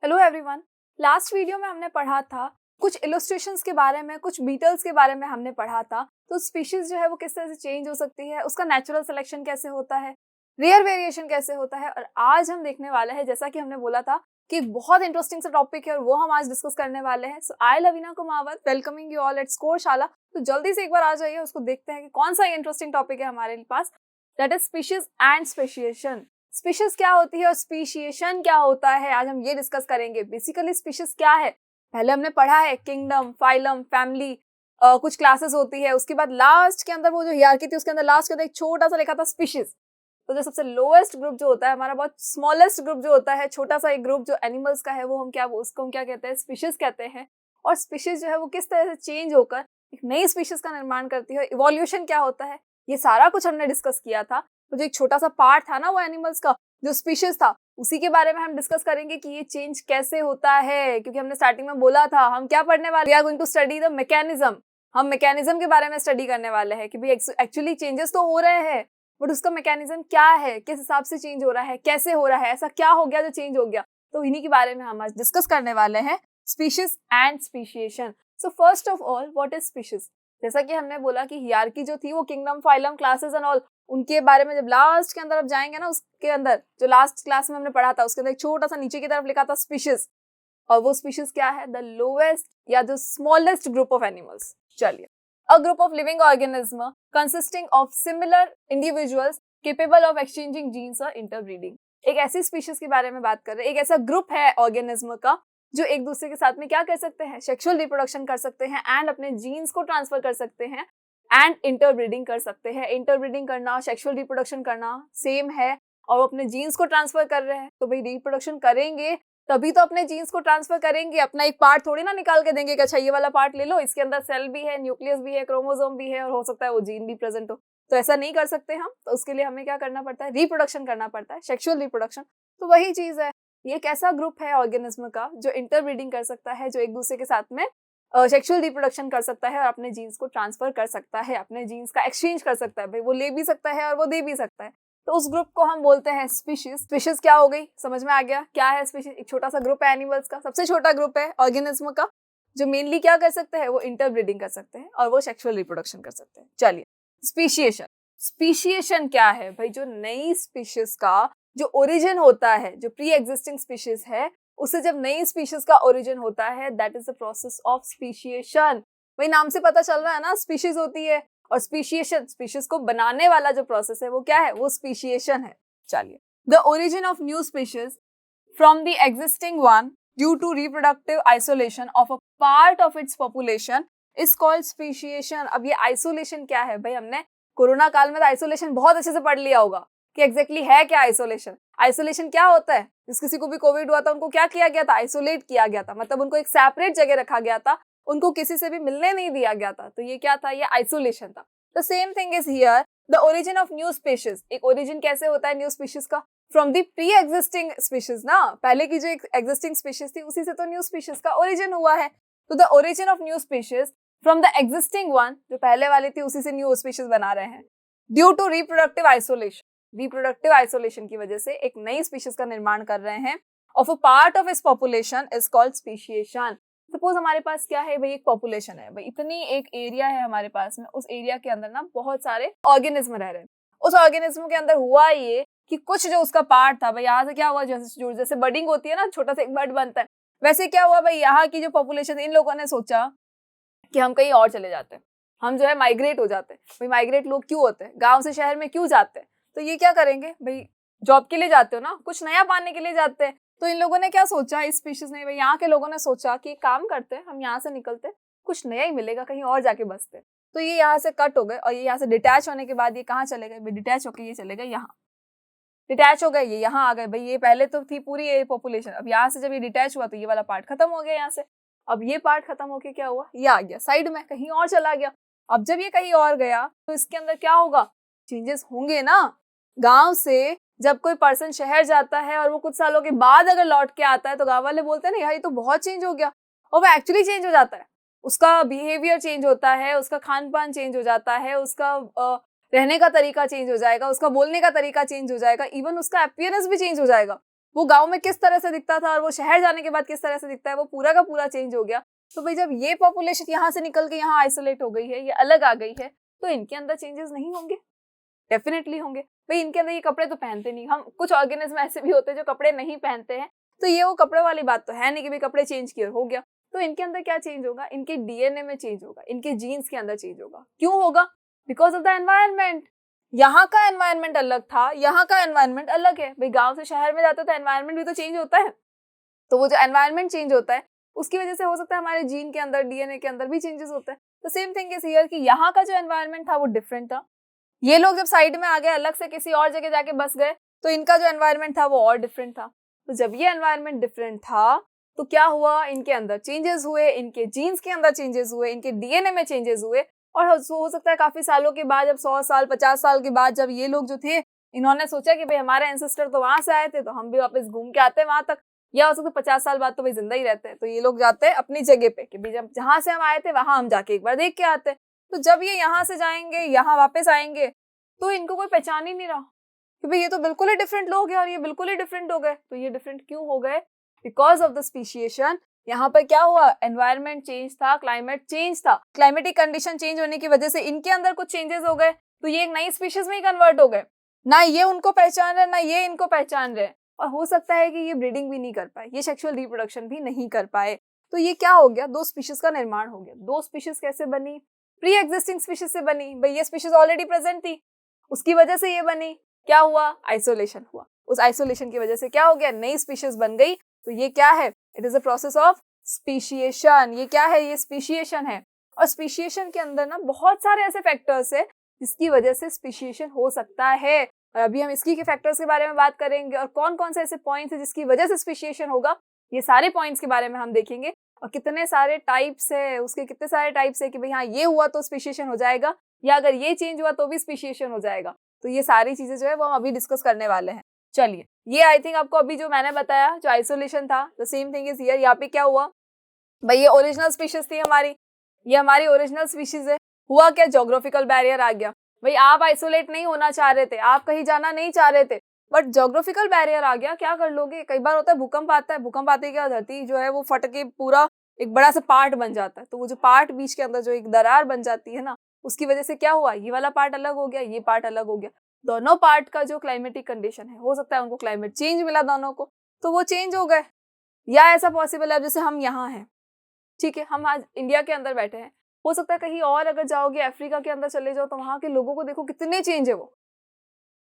Hello everyone. Last video में हमने पढ़ा था कुछ इलस्ट्रेशंस के बारे में, कुछ बीटल्स के बारे में हमने पढ़ा था। तो स्पीशीज जो है वो किस तरह से चेंज हो सकती है, उसका नेचुरल सिलेक्शन कैसे होता है, रेयर वेरिएशन कैसे होता है। और आज हम देखने वाले हैं, जैसा कि हमने बोला था कि एक बहुत इंटरेस्टिंग सा टॉपिक है और वो हम आज डिस्कस करने वाले हैं। So I Lavina Kumawat welcoming you all at Scoreshala. तो जल्दी से एक बार आ जाइए, उसको देखते हैं कि कौन सा इंटरेस्टिंग टॉपिक है हमारे पास। That is species and speciation. Species क्या होती है और स्पीशिएशन क्या होता है, आज हम ये डिस्कस करेंगे। बेसिकली स्पीशीज क्या है, पहले हमने पढ़ा है किंगडम, फाइलम, फैमिली, कुछ क्लासेस होती है। उसके बाद लास्ट के अंदर वो जो हियरार्की थी उसके अंदर लास्ट के अंदर एक छोटा सा लिखा था स्पीशीज। तो जो सबसे लोएस्ट ग्रुप जो होता है हमारा, बहुत स्मॉलेस्ट ग्रुप जो होता है, छोटा सा एक ग्रुप जो एनिमल्स का है, वो उसको हम क्या कहते हैं, स्पीशीज कहते हैं। और स्पीशीज जो है वो किस तरह से चेंज होकर एक नई स्पीशीज का निर्माण करती है, इवोल्यूशन क्या होता है, ये सारा कुछ हमने डिस्कस किया था। तो जो एक छोटा सा पार्ट था ना वो एनिमल्स का जो स्पीशीज था, उसी के बारे में हम डिस्कस करेंगे कि ये चेंज कैसे होता है। क्योंकि हमने स्टार्टिंग में बोला था हम क्या पढ़ने वाले, we are going to study the mechanism. हम मैकेनिज्म के बारे में स्टडी करने वाले हैं कि भाई एक्चुअली चेंजेस तो हो रहे हैं, बट उसका मैकेनिज्म क्या है, किस हिसाब से चेंज हो रहा है, कैसे हो रहा है, ऐसा क्या हो गया जो चेंज हो गया। तो इन्हीं के बारे में हम आज डिस्कस करने वाले हैं, species and speciation. So first of all, what is species. जैसा कि हमने बोला कि हियरार्की जो थी वो kingdom, phylum, classes and all, उनके बारे में जब लास्ट के अंदर अब जाएंगे ना, उसके अंदर जो लास्ट क्लास में हमने पढ़ा था उसके अंदर एक छोटा सा नीचे की तरफ लिखा था स्पीशीज। और वो स्पीशीज क्या है, द लोएस्ट या जो स्मॉलेस्ट ग्रुप ऑफ एनिमल्स। चलिए, a group of living organism consisting of similar individuals capable of exchanging genes और इंटरब्रीडिंग। एक ऐसी स्पीशीज के बारे में बात कर रहे हैं, एक ऐसा ग्रुप है ऑर्गेनिज्म का जो एक दूसरे के साथ में क्या कर सकते हैं, सेक्सुअल रिप्रोडक्शन कर सकते हैं एंड अपने जीन्स को ट्रांसफर कर सकते हैं एंड इंटरब्रीडिंग कर सकते हैं। इंटरब्रीडिंग करना, सेक्सुअल रिप्रोडक्शन करना सेम है, और वो अपने जीन्स को ट्रांसफर कर रहे हैं। तो भाई रिप्रोडक्शन करेंगे तभी तो अपने जीन्स को ट्रांसफर करेंगे, अपना एक पार्ट थोड़ी ना निकाल के देंगे कि अच्छा ये वाला पार्ट ले लो, इसके अंदर सेल भी है, न्यूक्लियस भी है, क्रोमोसोम भी है और हो सकता है वो जीन भी प्रेजेंट हो। तो ऐसा नहीं कर सकते हम। तो उसके लिए हमें क्या करना पड़ता है, रिप्रोडक्शन करना पड़ता है, सेक्सुअल रिप्रोडक्शन। तो वही चीज है, ये एक ऐसा ग्रुप है ऑर्गेनिज्म का जो इंटरब्रीडिंग कर सकता है, जो एक दूसरे के साथ में सेक्सुअल रिप्रोडक्शन कर सकता है और अपने जीन्स को ट्रांसफर कर सकता है, अपने जीन्स का एक्सचेंज कर सकता है। भाई वो ले भी सकता है और वो दे भी सकता है। तो उस ग्रुप को हम बोलते हैं स्पीशीज। स्पीशीज क्या हो गई, समझ में आ गया क्या है स्पीशीज। एक छोटा सा ग्रुप है एनिमल्स का, सबसे छोटा ग्रुप है ऑर्गेनिज्म का, जो मेनली क्या कर सकते हैं, वो इंटरब्रीडिंग कर सकते हैं और वो सेक्सुअल रिप्रोडक्शन कर सकते हैं। चलिए, स्पीशिएशन। स्पीशिएशन क्या है भाई, जो नई स्पीशीज का जो ओरिजिन होता है, जो प्री एग्जिस्टिंग स्पीशीज है, उससे जब नई स्पीशीज का ओरिजिन होता है, that is the process of speciation. वही नाम से पता चल रहा है ना, स्पीशीज होती है और स्पीशिएशन, स्पीशीज को बनाने वाला जो प्रोसेस है वो क्या है, वो स्पीशिएशन है। चलिए, the origin of new species from the existing one due to reproductive isolation of a part of its population is called speciation. अब ये आइसोलेशन क्या है भाई, हमने कोरोना काल में तो आइसोलेशन बहुत अच्छे से पढ़ लिया होगा कि एग्जैक्टली है क्या आइसोलेशन। आइसोलेशन क्या होता है, जिस किसी को भी कोविड हुआ था उनको क्या किया गया था, आइसोलेट किया गया था, मतलब उनको एक सेपरेट जगह रखा गया था, उनको किसी से भी मिलने नहीं दिया गया था। तो ये क्या था, ये आइसोलेशन था। The same thing is here, the origin of new species. एक ओरिजिन कैसे होता है न्यू स्पीशीज का, from the pre existing species ना, पहले की जो एग्जिस्टिंग स्पीशीज थी उसी से तो न्यू स्पीशीज का ओरिजिन हुआ है। तो the origin of new species from the existing one, जो पहले वाली थी उसी से न्यू स्पीशीज बना रहे हैं, due to reproductive isolation. Reproductive isolation की वजह से एक नई स्पीशीज का निर्माण कर रहे हैं ऑफ अ पार्ट ऑफ इस population is called speciation. Suppose हमारे पास क्या है भाई, एक पॉपुलेशन है भाई, इतनी एक एरिया है हमारे पास में, उस एरिया के अंदर ना बहुत सारे ऑर्गेनिज्म रह रहे हैं। उस ऑर्गेनिज्म के अंदर हुआ ये कि कुछ जो उसका पार्ट था भाई, यहाँ से क्या हुआ, जैसे बडिंग होती है ना, छोटा सा एक बड बनता है, वैसे क्या हुआ भाई, यहाँ की जो पॉपुलेशन, इन लोगों ने सोचा कि हम कहीं और चले जाते हैं, हम जो है माइग्रेट हो जाते हैं। भाई माइग्रेट लोग क्यों होते हैं, गाँव से शहर में क्यों जाते हैं, तो ये क्या करेंगे भाई, जॉब के लिए जाते हो ना, कुछ नया पाने के लिए जाते हैं। तो इन लोगों ने क्या सोचा, इस स्पीशीज ने, भाई यहाँ के लोगों ने सोचा कि काम करते हैं, हम यहाँ से निकलते हैं, कुछ नया ही मिलेगा, कहीं और जाके बसते हैं। तो ये यहाँ से कट हो गए और ये यहाँ से डिटैच होने के बाद ये कहाँ चले गए भाई, डिटैच होकर ये चले गए यहाँ, डिटैच हो गए ये यहाँ आ गए भाई। ये पहले तो थी पूरी ये पॉपुलेशन, अब यहाँ से जब ये डिटैच हुआ तो ये वाला पार्ट खत्म हो गया यहाँ से। अब ये पार्ट खत्म होके क्या हुआ, ये आ गया साइड में, कहीं और चला गया। अब जब ये कहीं और गया तो इसके अंदर क्या होगा, चेंजेस होंगे ना। गांव से जब कोई पर्सन शहर जाता है और वो कुछ सालों के बाद अगर लौट के आता है तो गांव वाले बोलते हैं ना यार ये तो बहुत चेंज हो गया, और वो एक्चुअली चेंज हो जाता है। उसका बिहेवियर चेंज होता है, उसका खान पान चेंज हो जाता है, उसका रहने का तरीका चेंज हो जाएगा, उसका बोलने का तरीका चेंज हो जाएगा, इवन उसका अपीयरेंस भी चेंज हो जाएगा। वो गांव में किस तरह से दिखता था और वो शहर जाने के बाद किस तरह से दिखता है, वो पूरा का पूरा चेंज हो गया। तो भाई जब ये पॉपुलेशन यहाँ से निकल के यहाँ आइसोलेट हो गई है, ये अलग आ गई है, तो इनके अंदर चेंजेस नहीं होंगे? डेफिनेटली होंगे। भाई इनके अंदर ये कपड़े तो पहनते नहीं, हम कुछ ऑर्गेनिज्म ऐसे भी होते हैं जो कपड़े नहीं पहनते हैं, तो ये वो कपड़े वाली बात तो है नहीं कि भाई कपड़े चेंज किए हो गया। तो इनके अंदर क्या चेंज होगा? इनके डीएनए में चेंज होगा, इनके जीन्स के अंदर चेंज होगा। क्यों होगा? Because of the environment. यहाँ का एनवायरमेंट अलग था, यहाँ का एनवायरमेंट अलग है। भाई गांव से शहर में जाते तो एनवायरमेंट भी तो चेंज होता है, तो वो जो एनवायरमेंट चेंज होता है उसकी वजह से हो सकता है हमारे जीन के अंदर, डीएनए के अंदर भी चेंजेस होता है। तो सेम थिंग इज हियर कि यहाँ का जो एनवायरमेंट था वो डिफरेंट था। ये लोग जब साइड में आ गए, अलग से किसी और जगह जाके बस गए, तो इनका जो एनवायरमेंट था वो और डिफरेंट था। तो जब ये एनवायरमेंट डिफरेंट था तो क्या हुआ? इनके अंदर चेंजेस हुए, इनके जीन्स के अंदर चेंजेस हुए, इनके डीएनए में चेंजेस हुए। और हो सकता है काफी सालों के बाद, जब 100 साल 50 साल के बाद, जब ये लोग जो थे इन्होंने सोचा कि भाई हमारे एंसेस्टर तो वहां से आए थे, तो हम भी वापस घूम के आते हैं वहां तक, या हो सकता है 50 साल बाद तो भाई जिंदा ही रहते हैं, तो ये लोग जाते हैं अपनी जगह पे कि भाई जब जहां से हम आए थे वहां हम जाके एक बार देख के आते हैं। तो जब ये यहाँ से जाएंगे, यहाँ वापस आएंगे, तो इनको कोई पहचान ही नहीं रहा कि भाई ये तो बिल्कुल ही डिफरेंट लोग हैं और ये बिल्कुल ही डिफरेंट हो गए। तो ये डिफरेंट क्यों हो गए? Because of the speciation. यहाँ पर क्या हुआ? एनवायरमेंट चेंज था, क्लाइमेट चेंज था, क्लाइमेटिक कंडीशन चेंज होने की वजह से इनके अंदर कुछ चेंजेस हो गए, तो ये एक नई स्पीशीज में ही कन्वर्ट हो गए। ना ये उनको पहचान रहे, ना ये इनको पहचान रहे, और हो सकता है कि ये ब्रीडिंग भी नहीं कर पाए, ये सेक्सुअल रिप्रोडक्शन भी नहीं कर पाए। तो ये क्या हो गया? दो स्पीशीज का निर्माण हो गया। दो स्पीशीज कैसे बनी? प्री एग्जिस्टिंग स्पीशीज से बनी। भाई ये स्पीशीज ऑलरेडी प्रेजेंट थी, उसकी वजह से ये बनी। क्या हुआ? आइसोलेशन हुआ। उस आइसोलेशन की वजह से क्या हो गया? नई स्पीशीज बन गई। तो ये क्या है? It is a process of speciation. ये क्या है? ये स्पीशिएशन है। और स्पीशिएशन के अंदर ना बहुत सारे ऐसे फैक्टर्स है जिसकी वजह से स्पीशिएशन हो सकता है, और अभी हम इसकी के फैक्टर्स के बारे में बात करेंगे, और कौन कौन से ऐसे पॉइंट्स है जिसकी वजह से स्पीशिएशन होगा, ये सारे पॉइंट्स के बारे में हम देखेंगे। और कितने सारे टाइप्स है, उसके कितने सारे टाइप्स है कि भाई हाँ ये हुआ तो स्पीशिएशन हो जाएगा, या अगर ये चेंज हुआ तो भी स्पीशिएशन हो जाएगा। तो ये सारी चीजें जो है वो हम अभी डिस्कस करने वाले हैं। चलिए, ये आई थिंक आपको अभी जो मैंने बताया, जो आइसोलेशन था, the same thing is here. यहाँ पे क्या हुआ? भाई ये ओरिजिनल स्पीशीज थी हमारी, ये हमारी ओरिजिनल स्पीशीज है। हुआ क्या? ज्योग्राफिकल बैरियर आ गया। भाई आप आइसोलेट नहीं होना चाह रहे थे, आप कहीं जाना नहीं चाह रहे थे, बट ज्योग्राफिकल बैरियर आ गया। क्या कर लोगे? कई बार होता है भूकंप आता है, भूकंप आते क्या धरती जो है वो फट के पूरा एक बड़ा सा पार्ट बन जाता है। तो वो जो पार्ट बीच के अंदर जो एक दरार बन जाती है ना, उसकी वजह से क्या हुआ? ये वाला पार्ट अलग हो गया, ये पार्ट अलग हो गया। दोनों पार्ट का जो क्लाइमेटिक कंडीशन है, हो सकता है उनको क्लाइमेट चेंज मिला दोनों को, तो वो चेंज हो गए। या ऐसा पॉसिबल है जैसे हम यहाँ हैं, ठीक है, हम आज इंडिया के अंदर बैठे हैं, हो सकता है कहीं और अगर जाओगे, अफ्रीका के अंदर चले जाओ, तो वहां के लोगों को देखो कितने चेंज है। वो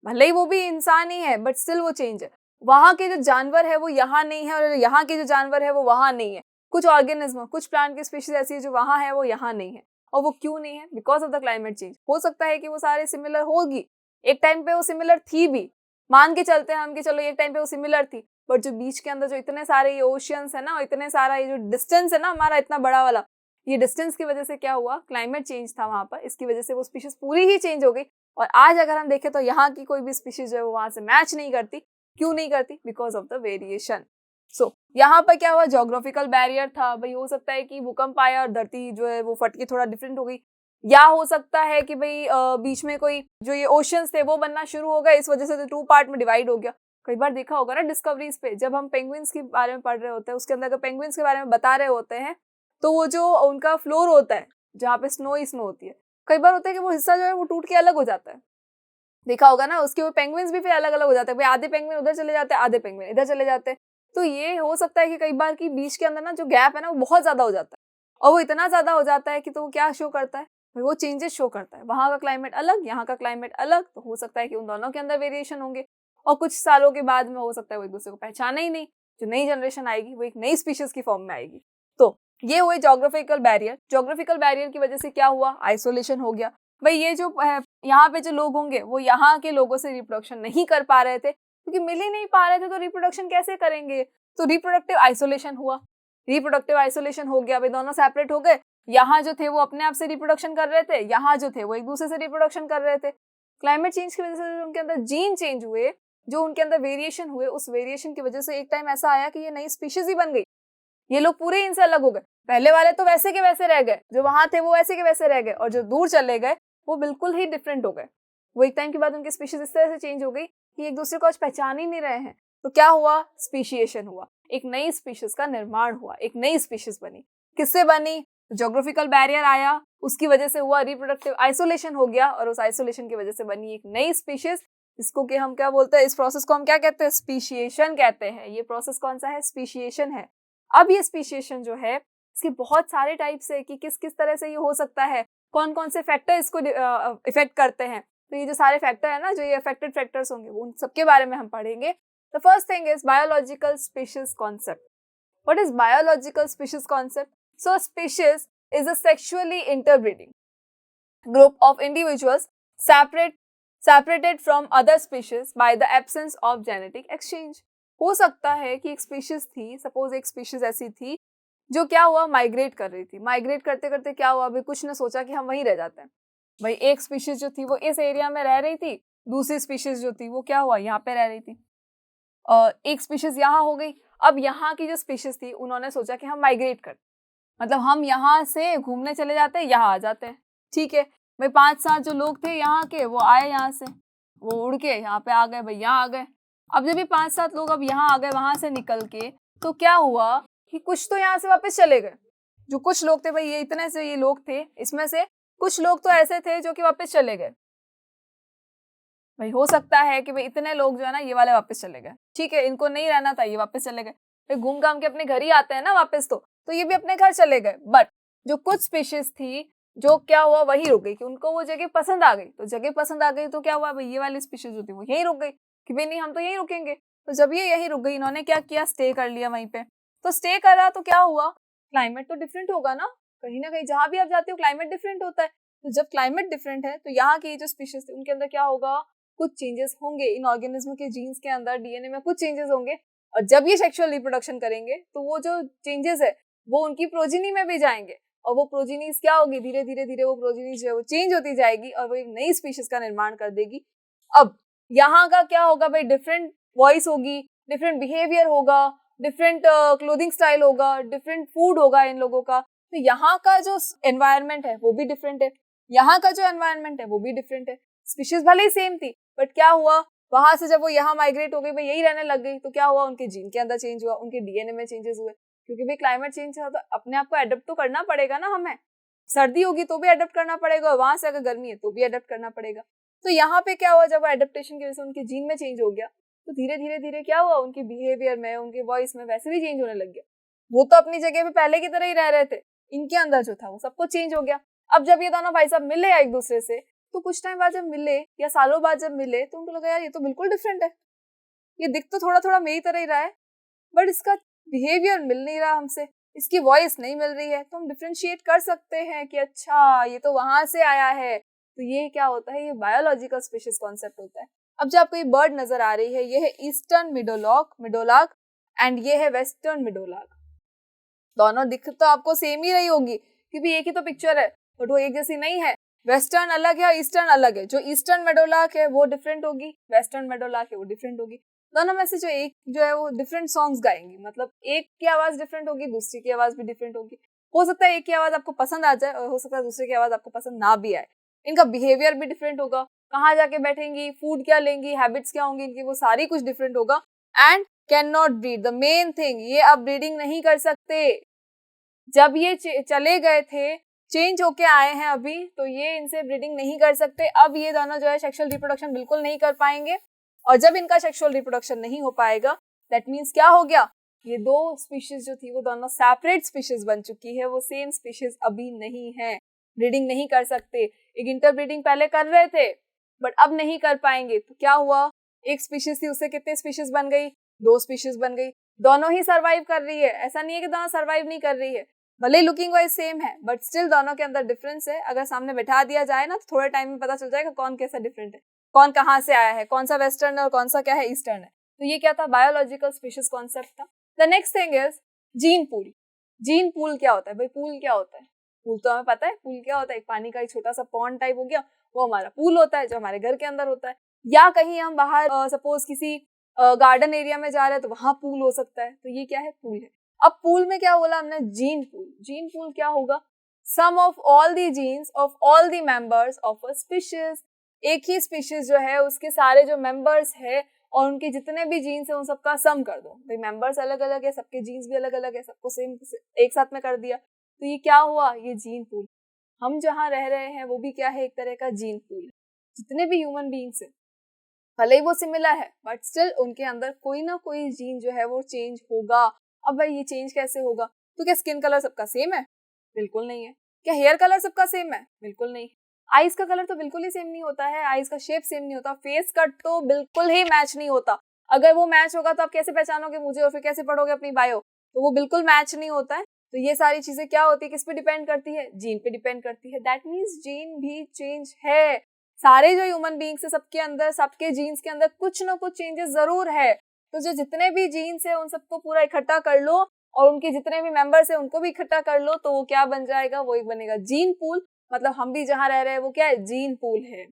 भले ही वो भी इंसान ही है, बट स्टिल वो चेंज है। वहां के जो जानवर है वो यहाँ नहीं है, और यहाँ के जो जानवर है वो वहां नहीं है। कुछ ऑर्गेनिज्म, कुछ प्लांट की स्पीशीज ऐसी है जो वहां है वो यहाँ नहीं है। और वो क्यों नहीं है? Because of the climate change. हो सकता है कि वो सारे सिमिलर होगी, एक टाइम पे वो सिमिलर थी भी, मान के चलते हैं हम कि चलो एक टाइम पे वो सिमिलर थी, बट जो बीच के अंदर जो इतने सारे ये ओशियंस है ना, इतने सारा ये जो डिस्टेंस है ना हमारा इतना बड़ा वाला, ये डिस्टेंस की वजह से क्या हुआ? क्लाइमेट चेंज था वहां पर, इसकी वजह से वो स्पीशीज पूरी ही चेंज हो गई। और आज अगर हम देखें तो यहाँ की कोई भी स्पीशीज जो है वो वहां से मैच नहीं करती। क्यों नहीं करती? Because of the variation. So यहाँ पर क्या हुआ? ज्योग्राफिकल बैरियर था। भाई हो सकता है कि भूकंप आया और धरती जो है वो फट के थोड़ा डिफरेंट हो गई, या हो सकता है कि भाई बीच में कोई जो ये ओशियंस थे वो बनना शुरू हो गए, इस वजह से टू पार्ट में डिवाइड हो गया। कई बार देखा होगा ना डिस्कवरीज पे, जब हम पेंगुइन्स के बारे में पढ़ रहे होते हैं, उसके अंदर अगर पेंगुइन्स के बारे में बता रहे होते हैं, तो वो जो उनका फ्लोर होता है जहाँ पे स्नो ही स्नो होती है, कई बार होता है कि वो हिस्सा जो है वो टूट के अलग हो जाता है। देखा होगा ना, उसके वो पेंगुइन्स भी फिर अलग अलग हो जाते हैं। भाई आधे पेंगुइन उधर चले जाते हैं, आधे पेंगुइन इधर चले जाते हैं। तो ये हो सकता है कि कई बार की बीच के अंदर ना जो गैप है ना वो बहुत ज्यादा हो जाता है, और वो इतना ज्यादा हो जाता है कि तो वो क्या शो करता है? वो चेंजेस शो करता है। वहां का क्लाइमेट अलग, यहाँ का क्लाइमेट अलग, तो हो सकता है कि उन दोनों के अंदर वेरिएशन होंगे, और कुछ सालों के बाद में हो सकता है वो एक दूसरे को पहचाने ही नहीं। जो नई जनरेशन आएगी वो एक नई स्पीशीज की फॉर्म में आएगी। तो ये हुए ज्योग्राफिकल बैरियर। ज्योग्राफिकल बैरियर की वजह से क्या हुआ? आइसोलेशन हो गया। भाई ये जो यहाँ पे जो लोग होंगे वो यहाँ के लोगों से रिप्रोडक्शन नहीं कर पा रहे थे, क्योंकि मिल ही नहीं पा रहे थे, तो रिप्रोडक्शन कैसे करेंगे? तो रिप्रोडक्टिव आइसोलेशन हुआ। रिप्रोडक्टिव आइसोलेशन हो गया, भाई दोनों सेपरेट हो गए। यहाँ जो थे वो अपने आप से रिप्रोडक्शन कर रहे थे, यहाँ जो थे वो एक दूसरे से रिप्रोडक्शन कर रहे थे। क्लाइमेट चेंज की वजह से जो उनके अंदर जीन चेंज हुए, जो उनके अंदर वेरिएशन हुए, उस वेरिएशन की वजह से एक टाइम ऐसा आया कि ये नई स्पीशीज ही बन गई। ये लोग पूरे इनसे अलग हो गए। पहले वाले तो वैसे के वैसे रह गए, जो वहां थे वो वैसे के वैसे रह गए, और जो दूर चले गए वो बिल्कुल ही डिफरेंट हो गए। वो एक टाइम के बाद उनकी स्पीशीज इस तरह से चेंज हो गई कि एक दूसरे को आज पहचान ही नहीं रहे हैं। तो क्या हुआ, स्पीशिएशन हुआ, एक नई स्पीशीज का निर्माण हुआ, एक नई स्पीशीज बनी। किससे बनी, ज्योग्राफिकल बैरियर आया, उसकी वजह से हुआ रिप्रोडक्टिव आइसोलेशन हो गया, और उस आइसोलेशन की वजह से बनी एक नई स्पीशीज, इसको कि हम क्या बोलते हैं, इस प्रोसेस को हम क्या कहते हैं, स्पीशिएशन कहते हैं। ये प्रोसेस कौन सा है, स्पीशिएशन है। अब ये स्पीशिएशन जो है इसके बहुत सारे टाइप्स है कि किस किस तरह से ये हो सकता है, कौन कौन से फैक्टर इसको इफेक्ट करते हैं। तो ये जो सारे फैक्टर है ना, जो ये अफेक्टेड फैक्टर्स होंगे, उन सबके बारे में हम पढ़ेंगे। The first thing is biological species concept. What is biological species concept? So species is a sexually interbreeding group of individuals separated from other species by the absence of genetic exchange। हो सकता है कि एक species थी, suppose एक species ऐसी थी जो क्या हुआ, माइग्रेट कर रही थी। माइग्रेट करते करते क्या हुआ, अभी कुछ ने सोचा कि हम वहीं रह जाते हैं। भाई एक स्पीशीज जो थी वो इस एरिया में रह रही थी, दूसरी स्पीशीज जो थी वो क्या हुआ, यहाँ पे रह रही थी। एक स्पीशीज यहाँ हो गई। अब यहाँ की जो स्पीशीज थी उन्होंने सोचा कि हम माइग्रेट करते, मतलब हम यहाँ से घूमने चले जाते हैं, यहाँ आ जाते हैं। ठीक है भाई, 5-7 जो लोग थे यहाँ के, वो आए यहाँ से, वो उड़ के यहाँ पे आ गए, भाई यहाँ आ गए। अब जब ये 5-7 लोग अब यहाँ आ गए वहां से निकल के, तो क्या हुआ कि कुछ तो यहाँ से वापस चले गए। जो कुछ लोग थे, भाई ये इतने से ये लोग थे, इसमें से कुछ लोग तो ऐसे थे जो कि वापस चले गए। भाई हो सकता है कि भाई इतने लोग जो है ना, ये वाले वापस चले गए। ठीक है, इनको नहीं रहना था, ये वापस चले गए। भाई घूम घाम के अपने घर ही आते हैं ना वापस, तो ये भी अपने घर चले गए। बट जो कुछ स्पीशीज थी जो क्या हुआ, वही रुक गई, कि उनको वो जगह पसंद आ गई। तो जगह पसंद आ गई तो क्या हुआ, भाई ये वाली स्पीशीज जो थी वो यहीं रुक गई, कि भाई नहीं हम तो यहीं रुकेंगे। तो जब ये यहीं रुक गई, इन्होंने क्या किया, स्टे कर लिया वहीं पे। तो स्टे करा तो क्या हुआ, क्लाइमेट तो डिफरेंट होगा ना कहीं जहां भी आप जाते हो क्लाइमेट डिफरेंट होता है। तो जब क्लाइमेट डिफरेंट है तो यहाँ की जो स्पीशीज थी उनके अंदर क्या होगा, कुछ चेंजेस होंगे। इन ऑर्गेनिज्म के जीन्स के अंदर, डीएनए में कुछ चेंजेस होंगे, और जब ये सेक्सुअल रिप्रोडक्शन करेंगे तो वो जो चेंजेस है वो उनकी प्रोजिनी में भी जाएंगे, और वो प्रोजिनीज क्या होगी, धीरे धीरे धीरे वो प्रोजिनीज जो है वो चेंज होती जाएगी, और वो एक नई स्पीशीज का निर्माण कर देगी। अब यहाँ का क्या होगा भाई, डिफरेंट वॉइस होगी, डिफरेंट बिहेवियर होगा, डिफरेंट क्लोथिंग स्टाइल होगा, डिफरेंट फूड होगा इन लोगों का। तो यहाँ का जो एनवायरनमेंट है वो भी डिफरेंट है, यहाँ का जो एनवायरनमेंट है वो भी डिफरेंट है। स्पीशीज भले ही सेम थी, बट क्या हुआ, वहां से जब वो यहाँ माइग्रेट हो गई, भाई यही रहने लग गई, तो क्या हुआ, उनके जीन के अंदर चेंज हुआ, उनके डीएनए में चेंजेस हुए। क्योंकि भाई क्लाइमेट चेंज है तो अपने आप को एडेप्ट तो करना पड़ेगा ना हमें। सर्दी होगी तो भी एडेप्ट करना पड़ेगा, और वहां से अगर गर्मी है तो भी एडेप्ट करना पड़ेगा। तो यहाँ पे क्या हुआ, जब एडेप्टेशन की वजह से उनके जीन में चेंज हो गया, तो धीरे धीरे धीरे क्या हुआ, उनके बिहेवियर में, उनके वॉइस में वैसे भी चेंज होने लग गया। वो तो अपनी जगह पे पहले की तरह ही रह रहे थे, इनके अंदर जो था वो सब कुछ चेंज हो गया। अब जब ये दोनों भाई साहब मिले एक दूसरे से, तो कुछ टाइम बाद जब मिले या सालों बाद जब मिले, तो उनको लगा यार ये तो बिल्कुल डिफरेंट है, ये दिख तो थोड़ा थोड़ा मेरी तरह ही रहा है, बट इसका बिहेवियर मिल नहीं रहा हमसे, इसकी वॉइस नहीं मिल रही है। तो हम डिफ्रेंशिएट कर सकते हैं कि अच्छा ये तो वहां से आया है। तो ये क्या होता है, ये बायोलॉजिकल स्पीशीज कॉन्सेप्ट होता है। अब जो आपको ये बर्ड नजर आ रही है, ये है ईस्टर्न मिडोलार्क एंड ये है वेस्टर्न मिडोलार्क। दोनों दिख तो आपको सेम ही रही होगी, क्योंकि एक ही तो पिक्चर है, बट वो एक जैसी नहीं है। वेस्टर्न अलग है और ईस्टर्न अलग है। जो ईस्टर्न मेडोलार्क है वो डिफरेंट होगी, वेस्टर्न मेडोलार्क है वो डिफरेंट होगी। दोनों में से जो एक जो है वो डिफरेंट सॉन्ग्स गाएंगी, मतलब एक की आवाज डिफरेंट होगी, दूसरी की आवाज भी डिफरेंट होगी। हो सकता है एक की आवाज आपको पसंद आ जाए और हो सकता है दूसरे की आवाज आपको पसंद ना भी आए। इनका बिहेवियर भी डिफरेंट होगा, कहाँ जाके बैठेंगी, फूड क्या लेंगी, हैबिट्स क्या होंगी इनकी, वो सारी कुछ डिफरेंट होगा। And can not breed, the main thing, ये अब ब्रीडिंग नहीं कर सकते। जब ये चले गए थे, चेंज होके आए हैं अभी, तो ये इनसे ब्रीडिंग नहीं कर सकते। अब ये दोनों जो है सेक्सुअल रिप्रोडक्शन बिल्कुल नहीं कर पाएंगे, और जब इनका सेक्सुअल रिप्रोडक्शन नहीं हो पाएगा, दैट मीन्स क्या हो गया, ये दो स्पीशीज जो थी वो दोनों सेपरेट स्पीशीज बन चुकी है, वो सेम स्पीशीज अभी नहीं है, ब्रीडिंग नहीं कर सकते। एक इंटरब्रीडिंग पहले कर रहे थे, बट अब नहीं कर पाएंगे। तो क्या हुआ, एक स्पीशीज थी उससे कितने स्पीशीज बन गई, 2 स्पीशीज बन गई। दोनों ही सर्वाइव कर रही है, ऐसा नहीं है कि दोनों सर्वाइव नहीं कर रही है, भले लुकिंग वाइज सेम है, बट स्टिल दोनों के अंदर डिफरेंस है। अगर सामने बैठा दिया जाए ना, तो थोड़े टाइम में पता चल जाएगा कौन कैसा डिफरेंट है, कौन कहाँ से आया है, कौन सा वेस्टर्न है और कौन सा क्या है ईस्टर्न है। तो ये क्या था, बायोलॉजिकल स्पीशीज कॉन्सेप्ट था। The next thing is gene pool. Gene pool क्या होता है भाई, पूल क्या होता है, पूल तो हमें पता है, पूल क्या होता है, एक पानी का एक छोटा सा पॉन्ड टाइप हो गया, वो हमारा पूल होता है जो हमारे घर के अंदर होता है। या कहीं हम बाहर सपोज किसी गार्डन एरिया में जा रहे हैं तो वहां पूल हो सकता है, तो ये क्या है, पूल है। अब पूल में क्या बोला हमने, जीन पूल। जीन पूल क्या होगा, sum of all the genes of all the members of a species. एक ही स्पीशीज जो है उसके सारे जो मेंबर्स है और उनके जितने भी जीन्स है उन सबका सम कर दो। भाई मेंबर्स अलग अलग है, सबके जीन्स भी अलग अलग है, सबको सेम एक साथ में कर दिया, तो ये क्या हुआ, ये जीन पूल। हम जहाँ रह रहे हैं वो भी क्या है, एक तरह का जीन पूल है। जितने भी ह्यूमन बींग्स है भले ही वो सिमिलर है बट स्टिल उनके अंदर कोई ना कोई जीन जो है वो चेंज होगा। अब भाई ये चेंज कैसे होगा, तो क्या स्किन कलर सबका सेम है, बिल्कुल नहीं है। क्या हेयर कलर सबका सेम है, बिल्कुल नहीं। आईज का कलर तो बिल्कुल ही सेम नहीं होता है, आईज का शेप सेम नहीं होता, फेस कट तो बिल्कुल ही मैच नहीं होता। अगर वो मैच होगा तो आप कैसे पहचानोगे मुझे और फिर कैसे पढ़ोगे अपनी बायो, तो वो बिल्कुल मैच नहीं होता है। तो ये सारी चीजें क्या होती है, किस पे डिपेंड करती है, जीन पे डिपेंड करती है। दैट मीन्स जीन भी चेंज है। सारे जो ह्यूमन बींग्स है सबके अंदर, सबके जीन्स के अंदर कुछ ना कुछ चेंजेस जरूर है। तो जो जितने भी जीन्स है उन सबको पूरा इकट्ठा कर लो और उनके जितने भी मेंबर्स है उनको भी इकट्ठा कर लो, तो वो क्या बन जाएगा, वो एक बनेगा जीन पूल। मतलब हम भी जहाँ रह रहे हैं वो क्या है, जीन पूल है।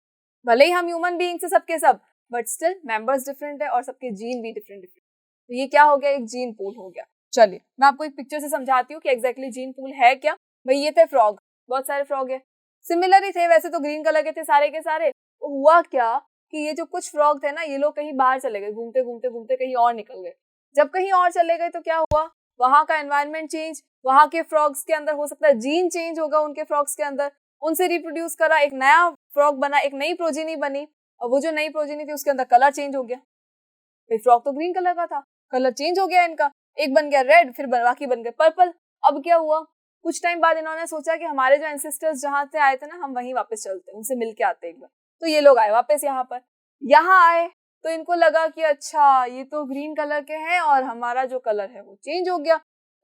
भले ही हम ह्यूमन बींग्स है सबके सब, बट स्टिल मेंबर्स डिफरेंट है और सबके जीन भी डिफरेंट डिफरेंट। तो ये क्या हो गया, एक जीन पूल हो गया। चलिए मैं आपको एक पिक्चर से समझाती हूँ कि एग्जैक्टली जीन पूल है क्या। भाई ये थे फ्रॉग, बहुत सारे फ्रॉग है, सिमिलर ही थे वैसे तो, ग्रीन कलर के थे सारे के सारे। तो हुआ क्या कि ये जो कुछ फ्रॉग थे ना, ये लोग कहीं बाहर चले गए, घूमते घूमते घूमते कहीं और निकल गए। जब कहीं और चले गए तो क्या हुआ, वहां का एनवायरनमेंट चेंज, वहां के फ्रॉग्स के अंदर हो सकता है जीन चेंज होगा उनके फ्रॉग्स के अंदर, उनसे रिप्रोड्यूस करा, एक नया फ्रॉग बना, एक नई प्रोजेनी बनी, और वो जो नई प्रोजेनी थी उसके अंदर कलर चेंज हो गया। भाई फ्रॉग तो ग्रीन कलर का था, कलर चेंज हो गया इनका, एक बन गया रेड, फिर बाकी बन गए पर्पल। अब क्या हुआ, कुछ टाइम बाद इन्होंने सोचा कि हमारे जो एंसेस्टर्स जहां से आए थे ना, हम वहीं वापस चलते हैं, उनसे मिलके आते एक बार। तो ये लोग आए वापस यहाँ पर, यहाँ आए तो इनको लगा कि अच्छा ये तो ग्रीन कलर के हैं और हमारा जो कलर है वो चेंज हो गया,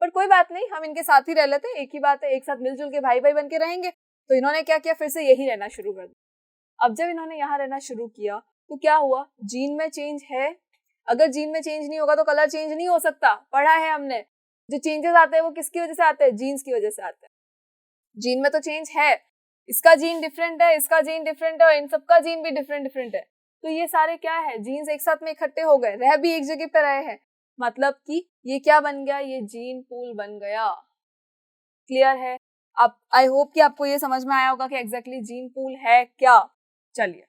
पर कोई बात नहीं, हम इनके साथ ही रह लेते हैं, एक ही बात है, एक साथ मिलजुल के भाई भाई बन के रहेंगे। तो इन्होंने क्या किया, फिर से यही रहना शुरू कर दिया। अब जब इन्होंने यहाँ रहना शुरू किया तो क्या हुआ, जीन में चेंज है। अगर जीन में चेंज नहीं होगा तो कलर चेंज नहीं हो सकता, पढ़ा है हमने। जो चेंजेस आते हैं वो किसकी वजह से आते हैं, जीन्स की वजह से आते हैं। जीन में तो चेंज है, इसका जीन डिफरेंट है, इसका जीन डिफरेंट है और इन सबका जीन भी डिफरेंट डिफरेंट है। तो ये सारे क्या है, जीन्स एक साथ में इकट्ठे हो गए, रह भी एक जगह पे रहे हैं, मतलब कि ये क्या बन गया, ये जीन पूल बन गया। क्लियर है। आप, आई होप कि आपको ये समझ में आया होगा कि एग्जैक्टली जीन पूल है क्या। चलिए,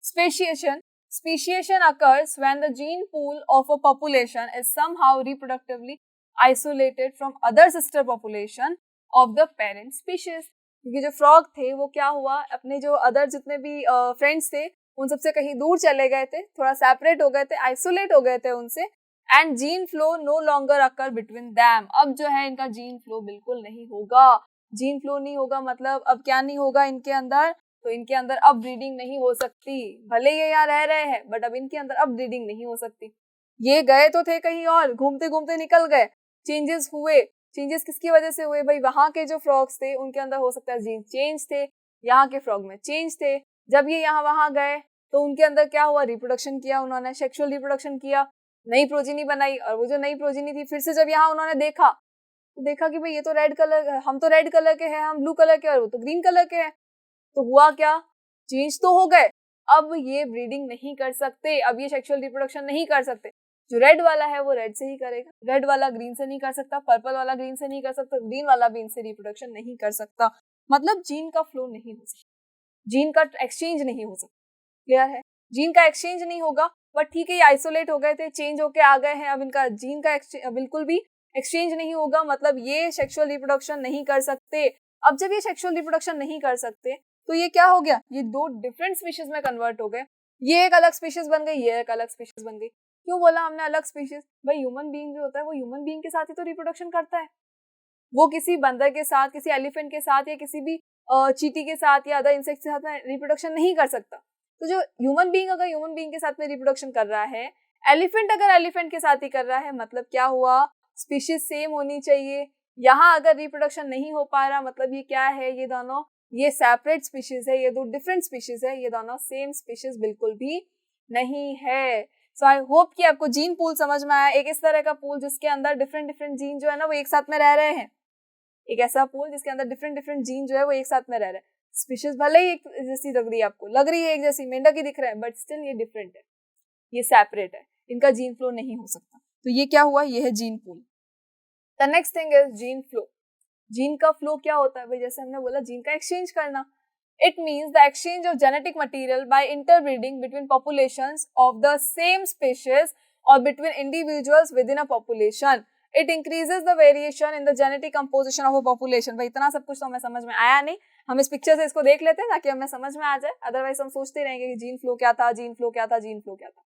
speciation. Speciation occurs when the gene pool of a population is somehow reproductively isolated from other sister population of the parent species. क्योंकि जो फ्रॉग थे वो क्या हुआ, अपने जो अदर जितने भी फ्रेंड्स थे उन सबसे कहीं दूर चले गए थे, थोड़ा सेपरेट हो गए थे, आइसोलेट हो गए थे उनसे, and gene flow no longer occur between them. अब जो है इनका जीन फ्लो बिल्कुल नहीं होगा। जीन फ्लो नहीं होगा मतलब अब क्या नहीं होगा इनके अंदर, तो इनके अंदर अब ब्रीडिंग नहीं हो सकती। भले ये यहाँ रह रहे हैं बट अब इनके अंदर अब ब्रीडिंग नहीं हो सकती। ये गए तो थे कहीं और, घूमते घूमते निकल गए, चेंजेस हुए। चेंजेस किसकी वजह से हुए, भाई वहां के जो फ्रॉग्स थे उनके अंदर हो सकता है जीन चेंज थे, यहाँ के फ्रॉग में चेंज थे। जब ये यहाँ वहां गए तो उनके अंदर क्या हुआ, रिप्रोडक्शन किया उन्होंने, सेक्सुअल रिप्रोडक्शन किया, नई प्रोजीनी बनाई, और वो जो नई प्रोजीनी थी फिर से जब यहाँ उन्होंने देखा तो देखा कि भाई ये तो रेड कलर, हम तो रेड कलर के हैं, हम ब्लू कलर के, और वो तो ग्रीन कलर के हैं। तो हुआ क्या, चेंज तो हो गए, अब ये ब्रीडिंग नहीं कर सकते, अब ये सेक्सुअल रिप्रोडक्शन नहीं कर सकते। जो रेड वाला है वो रेड से ही करेगा, रेड वाला ग्रीन से नहीं कर सकता, पर्पल वाला ग्रीन से नहीं कर सकता, ग्रीन वाला भी इनसे रिप्रोडक्शन नहीं कर सकता। मतलब जीन का फ्लो नहीं हो सकता, जीन का एक्सचेंज नहीं हो सकता। क्लियर है, जीन का एक्सचेंज नहीं होगा। बट ठीक है, ये आइसोलेट हो गए थे, चेंज होके आ गए हैं, अब इनका जीन का बिल्कुल भी एक्सचेंज नहीं होगा, मतलब ये सेक्सुअल रिप्रोडक्शन नहीं कर सकते। अब जब ये सेक्सुअल रिप्रोडक्शन नहीं कर सकते तो ये क्या हो गया, ये दो डिफरेंट स्पीशीज में कन्वर्ट हो गए। ये एक अलग स्पीशीज बन गई, ये एक अलग स्पीशीज बन गई। क्यों बोला हमने अलग स्पीशीज, भाई ह्यूमन बीइंग जो होता है वो ह्यूमन बीइंग के साथ ही तो रिप्रोडक्शन करता है। वो किसी बंदर के साथ, किसी एलिफेंट के साथ, या किसी भी चींटी के साथ या अदर इंसेक्ट के साथ में रिप्रोडक्शन नहीं कर सकता। तो जो ह्यूमन बीइंग अगर ह्यूमन बीइंग के साथ में रिप्रोडक्शन कर रहा है, एलिफेंट अगर एलिफेंट के साथ ही कर रहा है, मतलब क्या हुआ, स्पीशीज सेम होनी चाहिए। यहाँ अगर रिप्रोडक्शन नहीं हो पा रहा, मतलब ये क्या है, ये दोनों, ये सेपरेट स्पीशीज है, ये दो डिफरेंट स्पीशीज है, ये दोनों सेम स्पीशीज बिल्कुल भी नहीं है। सो आई होप कि आपको जीन पूल समझ में आया। एक इस तरह का पूल जिसके अंदर डिफरेंट डिफरेंट जीन जो है ना वो एक साथ में रह रहे हैं, एक ऐसा पूल जिसके अंदर डिफरेंट डिफरेंट जीन जो है वो एक साथ में रह रहे हैं। स्पीशीज भले ही एक जैसी लग रही है, आपको लग रही है एक जैसी, मेंढक ही दिख रहे हैं, बट स्टिल ये डिफरेंट है, ये सेपरेट है, इनका जीन फ्लो नहीं हो सकता। तो ये क्या हुआ, ये है gene pool. The next thing is gene flow. Gene का फ्लो क्या होता है भाई, जैसे हमने बोला जीन का एक्सचेंज करना। It means the exchange of genetic material by interbreeding between populations of the same species or between individuals within a population. It increases the variation in the genetic composition of a population. भाई इतना सब कुछ तो हमें समझ में आया नहीं, हम इस पिक्चर से इसको देख लेते हैं ताकि हमें समझ में आ जाए, अदरवाइज हम सोचते रहेंगे कि जीन फ्लो क्या था, जीन फ्लो क्या था, जीन फ्लो क्या था।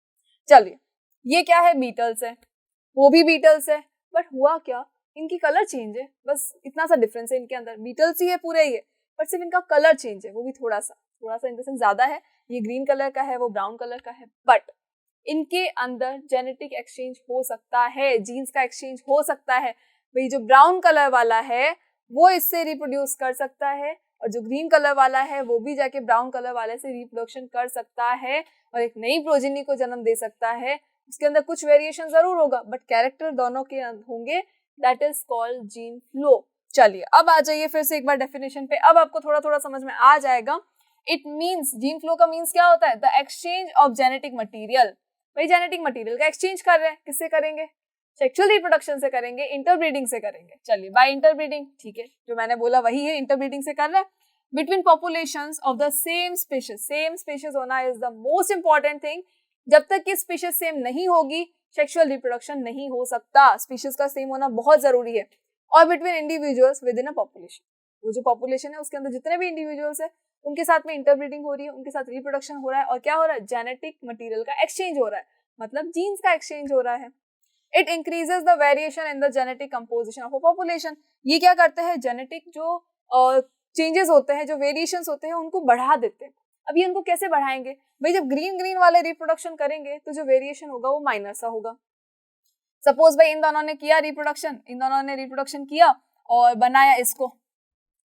चलिए, ये क्या है, बीटल्स है, वो भी बीटल्स है, बट हुआ क्या, इनकी कलर चेंज है, बस इतना सा डिफरेंस है इनके अंदर, बीटल्स ही है पूरे ये, बट सिर्फ इनका कलर चेंज है, वो भी थोड़ा सा इन द सेंस ज्यादा है, ये ग्रीन कलर का है, वो ब्राउन कलर का है, बट इनके अंदर जेनेटिक एक्सचेंज हो सकता है, जीन्स का एक्सचेंज हो सकता है। भाई जो ब्राउन कलर वाला है वो इससे रिप्रोड्यूस कर सकता है, और जो ग्रीन कलर वाला है वो भी जाके ब्राउन कलर वाले से रिप्रोडक्शन कर सकता है और एक नई प्रोजेनी को जन्म दे सकता है। उसके अंदर कुछ वेरिएशन जरूर होगा, बट कैरेक्टर दोनों के होंगे, that is called gene flow. चलिए अब आ जाइए फिर से एक बार डेफिनेशन पे, अब आपको थोड़ा थोड़ा समझ में आ जाएगा। इट मीन्स, जीन फ्लो का मीन्स क्या होता है, the exchange of genetic material. भाई जेनेटिक मटीरियल का एक्सचेंज कर रहे हैं, किससे करेंगे, सेक्सुअल रिप्रोडक्शन से करेंगे, इंटरब्रीडिंग से करेंगे। चलिए बाय इंटरब्रीडिंग, ठीक है, जो मैंने बोला वही है, इंटरब्रीडिंग से कर रहे हैं between populations of the same species. Same species होना is the most important thing. जब तक कि स्पीशीज सेम नहीं होगी सेक्सुअल रिप्रोडक्शन नहीं हो सकता, स्पीशीज का सेम होना बहुत जरूरी है। और between individuals with in a population, वो जो पॉपुलेशन है उसके अंदर जितने भी इंडिविजुअल्स है उनके साथ में इंटरब्रीडिंग हो रही है, उनके साथ रिप्रोडक्शन हो रहा है, और क्या हो रहा है, जेनेटिक मटीरियल का एक्सचेंज हो रहा है, मतलब जीन्स का एक्सचेंज हो रहा है। It increases the variation in the genetic composition of a population. ये क्या करते हैं, जेनेटिक जो चेंजेस होते हैं, जो वेरिएशंस होते हैं, उनको बढ़ा देते हैं। अब ये उनको कैसे बढ़ाएंगे, भाई जब ग्रीन ग्रीन वाले रिप्रोडक्शन करेंगे तो जो वेरिएशन होगा वो माइनर सा होगा। सपोज भाई इन दोनों ने किया रिप्रोडक्शन, इन दोनों ने रिप्रोडक्शन किया और बनाया इसको,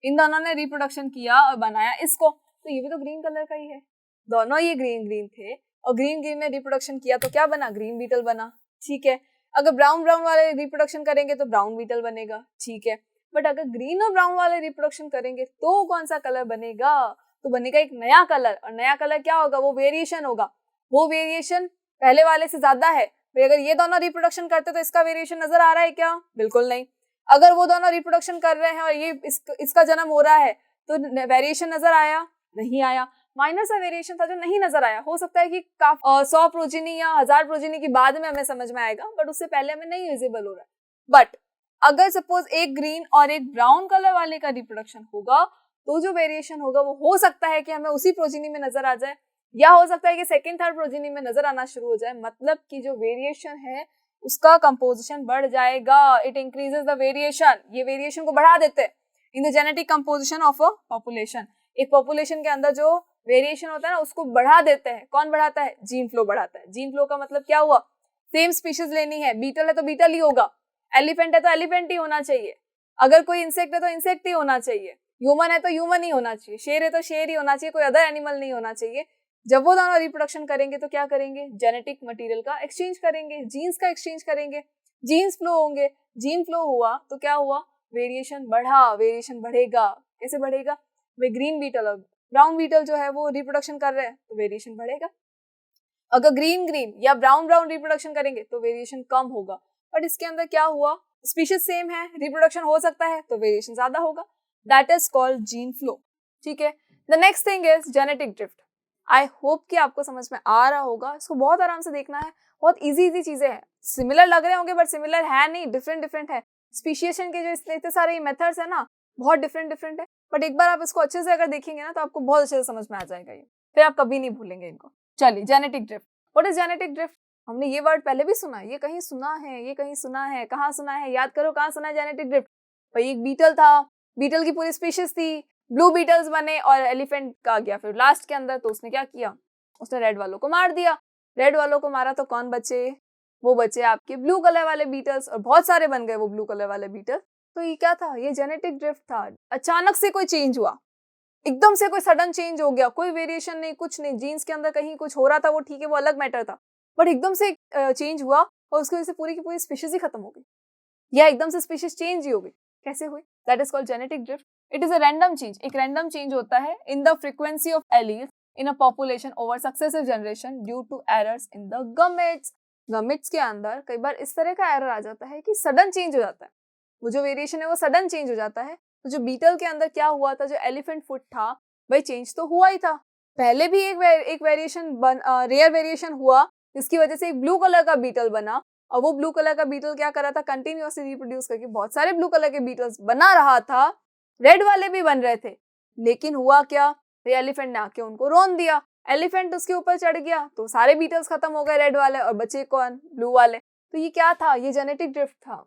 इन दोनों ने रिप्रोडक्शन किया और बनाया इसको, तो ये भी तो ग्रीन कलर का ही है, दोनों ये ग्रीन ग्रीन थे और ग्रीन ग्रीन ने रिप्रोडक्शन किया तो क्या बना, ग्रीन बीटल बना, ठीक है। अगर ब्राउन ब्राउन वाले रिप्रोडक्शन करेंगे तो ब्राउन बीटल बनेगा, ठीक है। बट अगर ग्रीन और ब्राउन वाले रिप्रोडक्शन करेंगे तो कौन सा कलर बनेगा, तो बनेगा एक नया कलर, और नया कलर क्या होगा, वो वेरिएशन होगा, वो वेरिएशन पहले वाले से ज्यादा है। भाई अगर ये दोनों रिप्रोडक्शन करते तो इसका वेरिएशन नजर आ रहा है क्या, बिल्कुल नहीं। अगर वो दोनों रिप्रोडक्शन कर रहे हैं और ये इसका जन्म हो रहा है तो वेरिएशन नजर आया, नहीं आया, माइनर सा वेरिएशन था जो नहीं नजर आया। हो सकता है कि 100 प्रोजेनी या 1000 प्रोजेनी के बाद में हमें समझ में आएगा, बट उससे पहले हमें नहीं विजिबल हो रहा है। बट अगर सपोज एक ग्रीन और एक ब्राउन कलर वाले का रिप्रोडक्शन होगा तो जो वेरिएशन होगा वो हो सकता है कि हमें उसी प्रोजेनी में नजर आ जाए, या हो सकता है कि सेकेंड थर्ड प्रोजेनी में नजर आना शुरू हो जाए, मतलब कि जो वेरिएशन है उसका कंपोजिशन बढ़ जाएगा। इट इंक्रीजेस द वेरिएशन, ये वेरिएशन को बढ़ा देते हैं in the genetic composition of a population. एक पॉपुलेशन के अंदर जो वेरिएशन होता है ना उसको बढ़ा देते हैं। कौन बढ़ाता है, जीन फ्लो बढ़ाता है। जीन फ्लो का मतलब क्या हुआ, सेम स्पीशीज लेनी है, बीटल है तो बीटल ही होगा, एलिफेंट है तो एलिफेंट ही होना चाहिए, अगर कोई इंसेक्ट है तो इंसेक्ट ही होना चाहिए, ह्यूमन है तो ह्यूमन ही होना चाहिए, शेर है तो शेर ही होना चाहिए, कोई अदर एनिमल नहीं होना चाहिए। जब वो दोनों रिप्रोडक्शन करेंगे तो क्या करेंगे, जेनेटिक मटेरियल का एक्सचेंज करेंगे, जीन्स का एक्सचेंज करेंगे, जीन्स फ्लो होंगे, जीन फ्लो हुआ तो क्या हुआ, वेरिएशन बढ़ा, वेरिएशन बढ़ेगा, कैसे बढ़ेगा, वे ग्रीन बीटल और ब्राउन बीटल जो है वो रिप्रोडक्शन कर रहे हैं तो वेरिएशन बढ़ेगा। अगर ग्रीन ग्रीन या ब्राउन ब्राउन रिप्रोडक्शन करेंगे तो वेरिएशन कम होगा। बट इसके अंदर क्या हुआ, स्पीशीज सेम है, रिप्रोडक्शन हो सकता है तो वेरिएशन ज्यादा होगा, that is called gene flow, ठीक है। The next thing is genetic drift. I hope कि आपको समझ में आ रहा होगा, इसको बहुत आराम से देखना है, बहुत इजी चीजें हैं, सिमिलर लग रहे होंगे बट सिमिलर है नहीं, डिफरेंट है। स्पीशिएशन के जो इतने सारे मेथड्स है ना बहुत डिफरेंट है, बट एक बार आप इसको अच्छे से अगर देखेंगे ना तो आपको बहुत अच्छे से समझ में आ जाएगा ये, फिर आप कभी नहीं भूलेंगे इनको। चलिए genetic drift, what is genetic drift, हमने ये वर्ड पहले भी सुना है, ये कहीं सुना है, ये कहीं सुना है, कहाँ सुना है, याद करो कहाँ सुना है जेनेटिक ड्रिफ्ट। भाई एक बीटल था, बीटल की पूरी स्पीशीज थी, ब्लू बीटल्स बने और एलिफेंट का गया फिर लास्ट के अंदर, तो उसने क्या किया, उसने रेड वालों को मार दिया। रेड वालों को मारा तो कौन बचे, वो बचे आपके ब्लू कलर वाले बीटल्स, और बहुत सारे बन गए वो ब्लू कलर वाले बीटल। तो ये क्या था, ये जेनेटिक ड्रिफ्ट था, अचानक से कोई चेंज हुआ, एकदम से कोई सडन चेंज हो गया, कोई वेरिएशन नहीं, कुछ नहीं, जीन्स के अंदर कहीं कुछ हो रहा था वो ठीक है, वो अलग मैटर था, बट एकदम से चेंज हुआ और उसकी वजह से पूरी की पूरी स्पीशीज ही खत्म हो गई, या एकदम से स्पीशीज चेंज ही हो गई। कैसे हुई, that is called genetic drift. It is a random change, एक रैंडम चेंज होता है in the frequency of alleles in a population over successive generation due to errors in the gametes. Gametes के अंदर कई बार इस तरह का एरर आ जाता है कि सडन चेंज हो जाता है, वो जो वेरिएशन है वो सडन चेंज हो जाता है। तो जो बीटल के अंदर क्या हुआ था, जो एलिफेंट फुट था भाई चेंज तो हुआ ही था, पहले भी एक वेरिएशन रेयर वेरिएशन हुआ जिसकी वजह से एक ब्लू कलर का बीटल बना, और वो ब्लू कलर का बीटल क्या कर रहा था, कंटिन्यूअसली रिप्रोड्यूस करके बहुत सारे ब्लू कलर के बीटल्स बना रहा था, रेड वाले भी बन रहे थे। लेकिन हुआ क्या, एलिफेंट ने आके उनको रोन दिया, एलिफेंट उसके ऊपर चढ़ गया तो सारे बीटल्स खत्म हो गए रेड वाले, और बचे कौन, ब्लू वाले। तो ये क्या था, ये जेनेटिक ड्रिफ्ट था,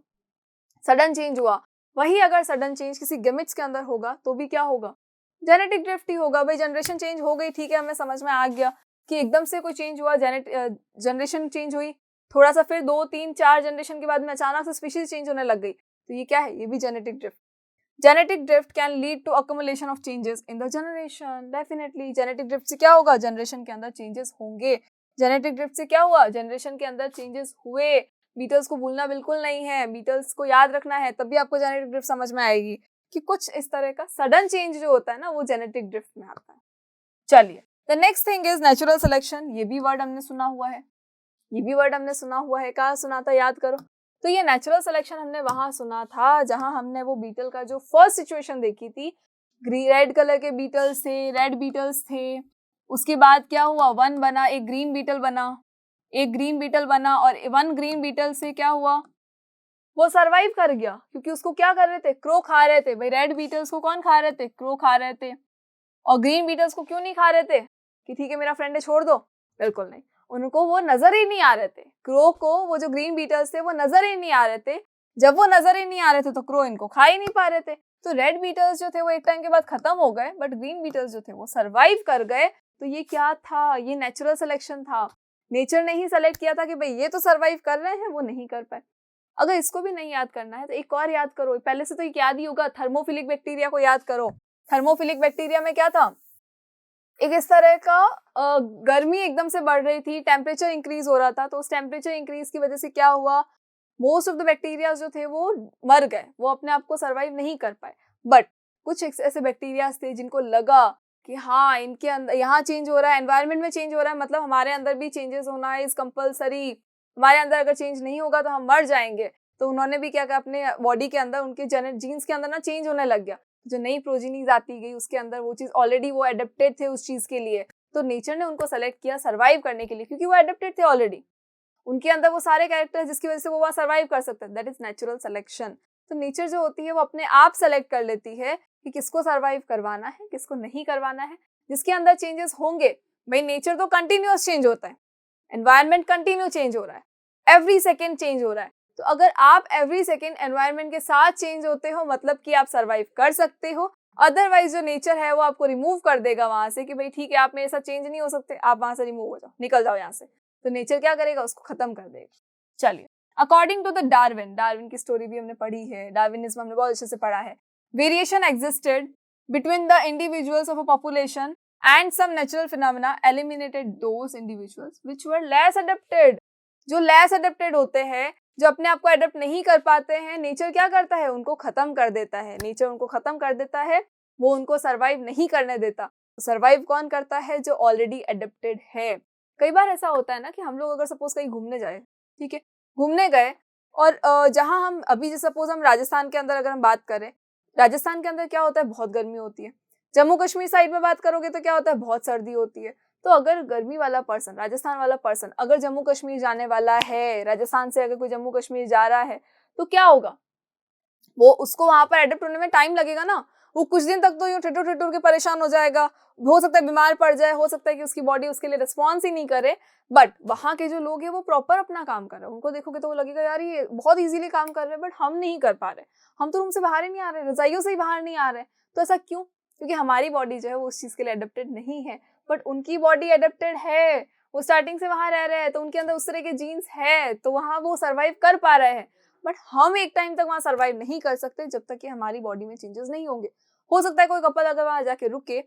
सडन चेंज हुआ। वही अगर सडन चेंज किसी गेमिट्स के अंदर होगा तो भी क्या होगा, जेनेटिक ड्रिफ्ट ही होगा। भाई जनरेशन चेंज हो गई, ठीक है, हमें समझ में आ गया कि एकदम से कोई चेंज हुआ, जनरेशन चेंज हुई, थोड़ा सा फिर 2 3 4 जनरेशन के बाद में अचानक से स्पीशीज चेंज होने लग गई, तो ये क्या है, ये भी genetic drift. Genetic drift can lead to accumulation of changes in the generation, definitely genetic drift से क्या होगा, जनरेशन के अंदर चेंजेस होंगे। जेनेटिक ड्रिफ्ट से क्या हुआ, जनरेशन के अंदर चेंजेस हुए। बीटल्स को भूलना बिल्कुल नहीं है, बीटल्स को याद रखना है, तभी आपको जेनेटिक ड्रिफ्ट समझ में आएगी कि कुछ इस तरह का सडन चेंज जो होता है ना, वो जेनेटिक ड्रिफ्ट में आता है। चलिए, the next thing is natural selection. ये भी वर्ड हमने सुना हुआ है, कहाँ सुना था, याद करो। तो ये नेचुरल सिलेक्शन हमने वहां सुना था जहां हमने वो बीटल का जो फर्स्ट सिचुएशन देखी थी, रेड कलर के बीटल्स थे, रेड बीटल्स थे, उसके बाद क्या हुआ, वन बना, एक ग्रीन बीटल बना, और वन ग्रीन बीटल से क्या हुआ, वो सरवाइव कर गया, क्योंकि उसको क्या कर रहे थे, क्रो खा रहे थे। भाई रेड बीटल्स को कौन खा रहे थे, क्रो खा रहे थे, और ग्रीन बीटल्स को क्यों नहीं खा रहे थे कि ठीक है मेरा फ्रेंड है छोड़ दो, बिल्कुल नहीं, उनको वो नजर ही नहीं आ रहे थे, क्रो को वो जो ग्रीन बीटल्स थे वो नजर ही नहीं आ रहे थे। जब वो नजर ही नहीं आ रहे थे तो क्रो इनको खा ही नहीं पा रहे थे। तो रेड बीटल्स जो थे वो एक टाइम के बाद खत्म हो गए, बट ग्रीन बीटल्स जो थे वो सरवाइव कर गए। तो ये क्या था, ये नेचुरल सिलेक्शन था, नेचर ने ही सेलेक्ट किया था कि भाई ये तो सरवाइव कर रहे हैं, वो नहीं कर पाए। अगर इसको भी नहीं याद करना है तो एक और याद करो, पहले से तो याद ही होगा, थर्मोफिलिक बैक्टीरिया को याद करो। थर्मोफिलिक बैक्टीरिया में क्या था, एक इस तरह का गर्मी एकदम से बढ़ रही थी, टेम्परेचर इंक्रीज हो रहा था, तो उस टेम्परेचर इंक्रीज की वजह से क्या हुआ, मोस्ट ऑफ द बैक्टीरिया जो थे वो मर गए, वो अपने आप को सरवाइव नहीं कर पाए। बट कुछ ऐसे बैक्टीरिया थे जिनको लगा कि हाँ इनके अंदर यहाँ चेंज हो रहा है, एनवायरनमेंट में चेंज हो रहा है, मतलब हमारे अंदर भी चेंजेस होना है, इज कंपलसरी, हमारे अंदर अगर चेंज नहीं होगा तो हम मर जाएंगे। तो उन्होंने भी क्या किया, अपने बॉडी के अंदर, उनके जीन्स के अंदर ना चेंज होने लग गया, जो नई प्रोजीनीज आती गई उसके अंदर वो चीज ऑलरेडी वो एडेप्टेड थे उस चीज के लिए, तो नेचर ने उनको सेलेक्ट किया सरवाइव करने के लिए, क्योंकि वो एडेप्टेड थे ऑलरेडी, उनके अंदर वो सारे कैरेक्टर जिसकी वजह से वो वहाँ सर्वाइव कर सकते हैं, दैट इज नेचुरल सिलेक्शन। तो नेचर जो होती है वो अपने आप सेलेक्ट कर लेती है कि किसको सर्वाइव करवाना है, किसको नहीं करवाना है, जिसके अंदर चेंजेस होंगे। भाई नेचर तो कंटिन्यूअस चेंज होता है, एनवायरनमेंट कंटिन्यू चेंज हो रहा है, एवरी सेकेंड चेंज हो रहा है। तो अगर आप एवरी सेकेंड एनवायरनमेंट के साथ चेंज होते हो, मतलब कि आप सर्वाइव कर सकते हो। अदरवाइज जो नेचर है वो आपको रिमूव कर देगा वहां से कि भाई ठीक है आप मेरे साथ चेंज नहीं हो सकते, आप वहां से रिमूव हो जाओ, निकल जाओ यहाँ से। तो नेचर क्या करेगा, उसको खत्म कर देगा। चलिए, अकॉर्डिंग टू द डार्विन की स्टोरी भी हमने पढ़ी है, डार्विनिज्म हमने बहुत अच्छे से पढ़ा है। Variation existed between the individuals of a population and some natural phenomena eliminated those individuals which were less adapted. जो लेस अडेप्टेड होते हैं, जो अपने आप को अडेप्ट नहीं कर पाते हैं, नेचर क्या करता है, उनको खत्म कर देता है। नेचर उनको खत्म कर देता है, वो उनको सर्वाइव नहीं करने देता। सर्वाइव कौन करता है, जो ऑलरेडी अडेप्टेड है। कई बार ऐसा होता है ना कि हम लोग अगर सपोज कहीं घूमने जाए, ठीक है, घूमने गए और जहां हम अभी सपोज हम राजस्थान के अंदर अगर हम बात करें, राजस्थान के अंदर क्या होता है, बहुत गर्मी होती है। जम्मू कश्मीर साइड में बात करोगे तो क्या होता है, बहुत सर्दी होती है। तो अगर गर्मी वाला पर्सन, राजस्थान वाला पर्सन अगर जम्मू कश्मीर जाने वाला है, राजस्थान से अगर कोई जम्मू कश्मीर जा रहा है, तो क्या होगा, वो उसको वहां पर एडेप्ट होने में टाइम लगेगा ना। वो कुछ दिन तक तो यूं ठिठुर के परेशान हो जाएगा, हो सकता है बीमार पड़ जाए, हो सकता है कि उसकी बॉडी उसके लिए रिस्पॉन्स ही नहीं करे। बट वहां के जो लोग हैं वो प्रॉपर अपना काम कर रहे हैं, उनको देखोगे तो वो लगेगा यार ये बहुत इजीली काम कर रहे हैं, बट हम नहीं कर पा रहे, हम तो रूम से बाहर ही नहीं आ रहे, रजाइयों से ही बाहर नहीं आ रहे। तो ऐसा क्यों, क्योंकि हमारी बॉडी जो है वो उस चीज के लिए एडेप्टेड नहीं है, बट उनकी बॉडी एडेप्टेड है, वो स्टार्टिंग से वहां रह रहे हैं, तो उनके अंदर उस तरह के जीन्स है, तो वहां वो सर्वाइव कर पा रहे हैं। बट हम एक टाइम तक वहां सर्वाइव नहीं कर सकते जब तक कि हमारी बॉडी में चेंजेस नहीं होंगे। हो सकता है कोई कपल अगर वहां जाके रुके,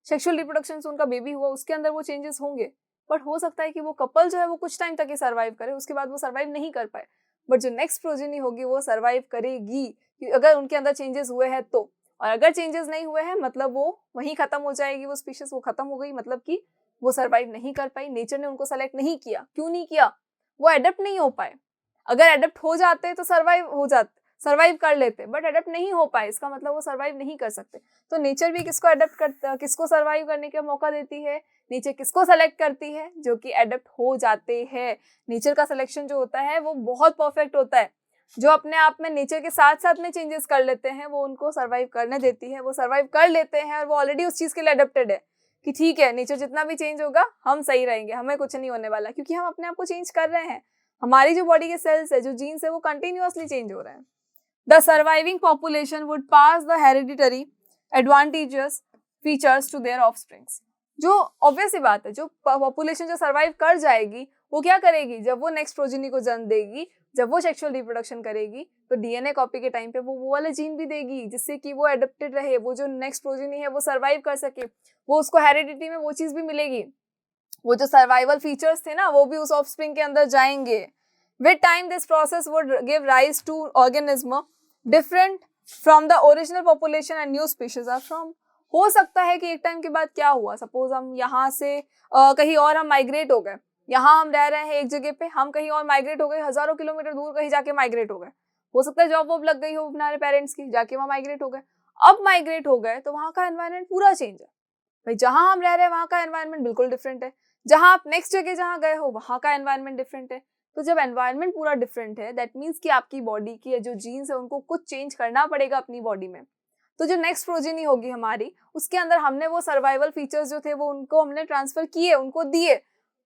सेक्सुअल रिप्रोडक्शन से उनका बेबी हुआ, उसके अंदर वो चेंजेस होंगे, बट हो सकता है कि वो कपल जो है वो कुछ टाइम तक ही सर्वाइव करे, उसके बाद वो सर्वाइव नहीं कर पाए। बट जो नेक्स्ट प्रोजेनी होगी वो सर्वाइव करेगी, अगर उनके अंदर चेंजेस हुए हैं तो। और अगर चेंजेस नहीं हुए हैं मतलब वो वहीं खत्म हो जाएगी, वो स्पीशीज वो खत्म हो गई, मतलब कि वो सर्वाइव नहीं कर पाई, नेचर ने उनको सेलेक्ट नहीं किया। क्यों नहीं किया, वो एडेप्ट नहीं हो पाए। अगर एडेप्ट हो जाते तो सर्वाइव कर लेते, बट अडेप्ट नहीं हो पाए, इसका मतलब वो सर्वाइव नहीं कर सकते। तो नेचर भी किसको सर्वाइव करने का मौका देती है, नेचर किसको सेलेक्ट करती है, जो कि अडेप्ट हो जाते हैं। नेचर का सिलेक्शन जो होता है वो बहुत परफेक्ट होता है। जो अपने आप में नेचर के साथ साथ में चेंजेस कर लेते हैं वो उनको सर्वाइव करने देती है, वो सर्वाइव कर लेते हैं और वो ऑलरेडी उस चीज के लिए अडेप्टेड है कि ठीक है नेचर जितना भी चेंज होगा हम सही रहेंगे, हमें कुछ नहीं होने वाला, क्योंकि हम अपने आप को चेंज कर रहे हैं। हमारी जो बॉडी के सेल्स है, जो जीन्स है, वो कंटिन्यूअसली चेंज हो रहे हैं। The surviving population would pass the hereditary advantages features to their offsprings. जो ऑब्वियस ही बात है, जो पॉपुलेशन जो सर्वाइव कर जाएगी वो क्या करेगी, जब वो नेक्स्ट प्रोजेनी को जन्म देगी, जब वो सेक्सुअल रिप्रोडक्शन करेगी, तो डीएनए कॉपी के टाइम पे वो वाला जीन भी देगी जिससे कि वो एडेप्टेड रहे, वो जो नेक्स्ट प्रोजेनी है वो सर्वाइव कर सके, वो उसको हेरिडिटी में वो चीज भी मिलेगी, वो जो सर्वाइवल फीचर्स थे ना वो भी उस ऑफस्प्रिंग के अंदर जाएंगे। With time this process would give rise to organism different from the original population and new species are from. हो सकता है कि एक टाइम के बाद क्या हुआ, सपोज हम यहाँ से कहीं और हम माइग्रेट हो गए, यहाँ हम रह रहे हैं एक जगह पे, हम कहीं और माइग्रेट हो गए, हजारों किलोमीटर दूर कहीं जाके माइग्रेट हो गए, हो सकता है जॉब वॉब लग गई हो हमारे पेरेंट्स की, जाके वहाँ माइग्रेट हो गए। अब माइग्रेट हो गए तो वहाँ का एनवायरनमेंट पूरा चेंज है भाई, जहाँ हम रह रहे हैं वहाँ का एनवायरनमेंट बिल्कुल डिफरेंट है, जहाँ आप नेक्स्ट जगह जहाँ गए हो वहाँ का एनवायरनमेंट डिफरेंट है। तो जब एनवायरनमेंट पूरा डिफरेंट है दैट मीन्स कि आपकी बॉडी की जो जीन्स है उनको कुछ चेंज करना पड़ेगा अपनी बॉडी में। तो जो नेक्स्ट प्रोजेनी होगी हमारी, उसके अंदर हमने वो सर्वाइवल फीचर्स जो थे वो उनको हमने ट्रांसफर किए, उनको दिए।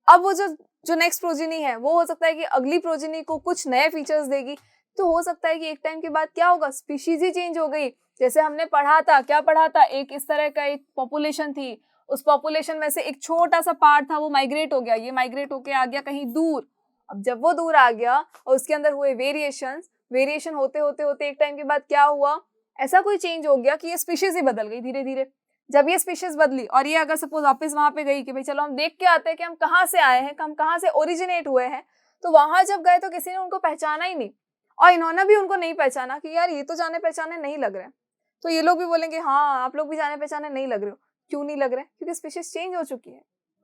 अब वो जो नेक्स्ट प्रोजेनी है वो हो सकता है कि अगली प्रोजेनी को कुछ नए फीचर्स देगी। तो हो सकता है कि एक टाइम के बाद क्या होगा, स्पीशीज ही चेंज हो गई। जैसे हमने पढ़ा था, क्या पढ़ा था, एक इस तरह का एक पॉपुलेशन थी, उस पॉपुलेशन में से एक छोटा सा पार्ट था वो माइग्रेट हो गया, ये माइग्रेट होके आ गया कहीं दूर। अब जब वो दूर आ गया और उसके अंदर हुए वेरिएशन होते होते होते एक टाइम के बाद क्या हुआ, ऐसा कोई चेंज हो गया कि ये स्पीशीज ही बदल गई धीरे धीरे। जब ये स्पीशीज बदली और ये अगर सपोज वापस वहां पे गई कि भाई चलो हम देख के आते हैं कि हम कहाँ से आए हैं, हम कहाँ से ओरिजिनेट हुए हैं, तो वहां जब गए तो किसी ने उनको पहचाना ही नहीं और इन्होंने भी उनको नहीं पहचाना कि यार ये तो जाने पहचाने नहीं लग रहे। तो ये लोग भी बोलेंगे हाँ आप लोग भी जाने पहचाने नहीं लग रहे हो। क्यों नहीं लग रहे? क्योंकि स्पीशीज चेंज हो चुकी है,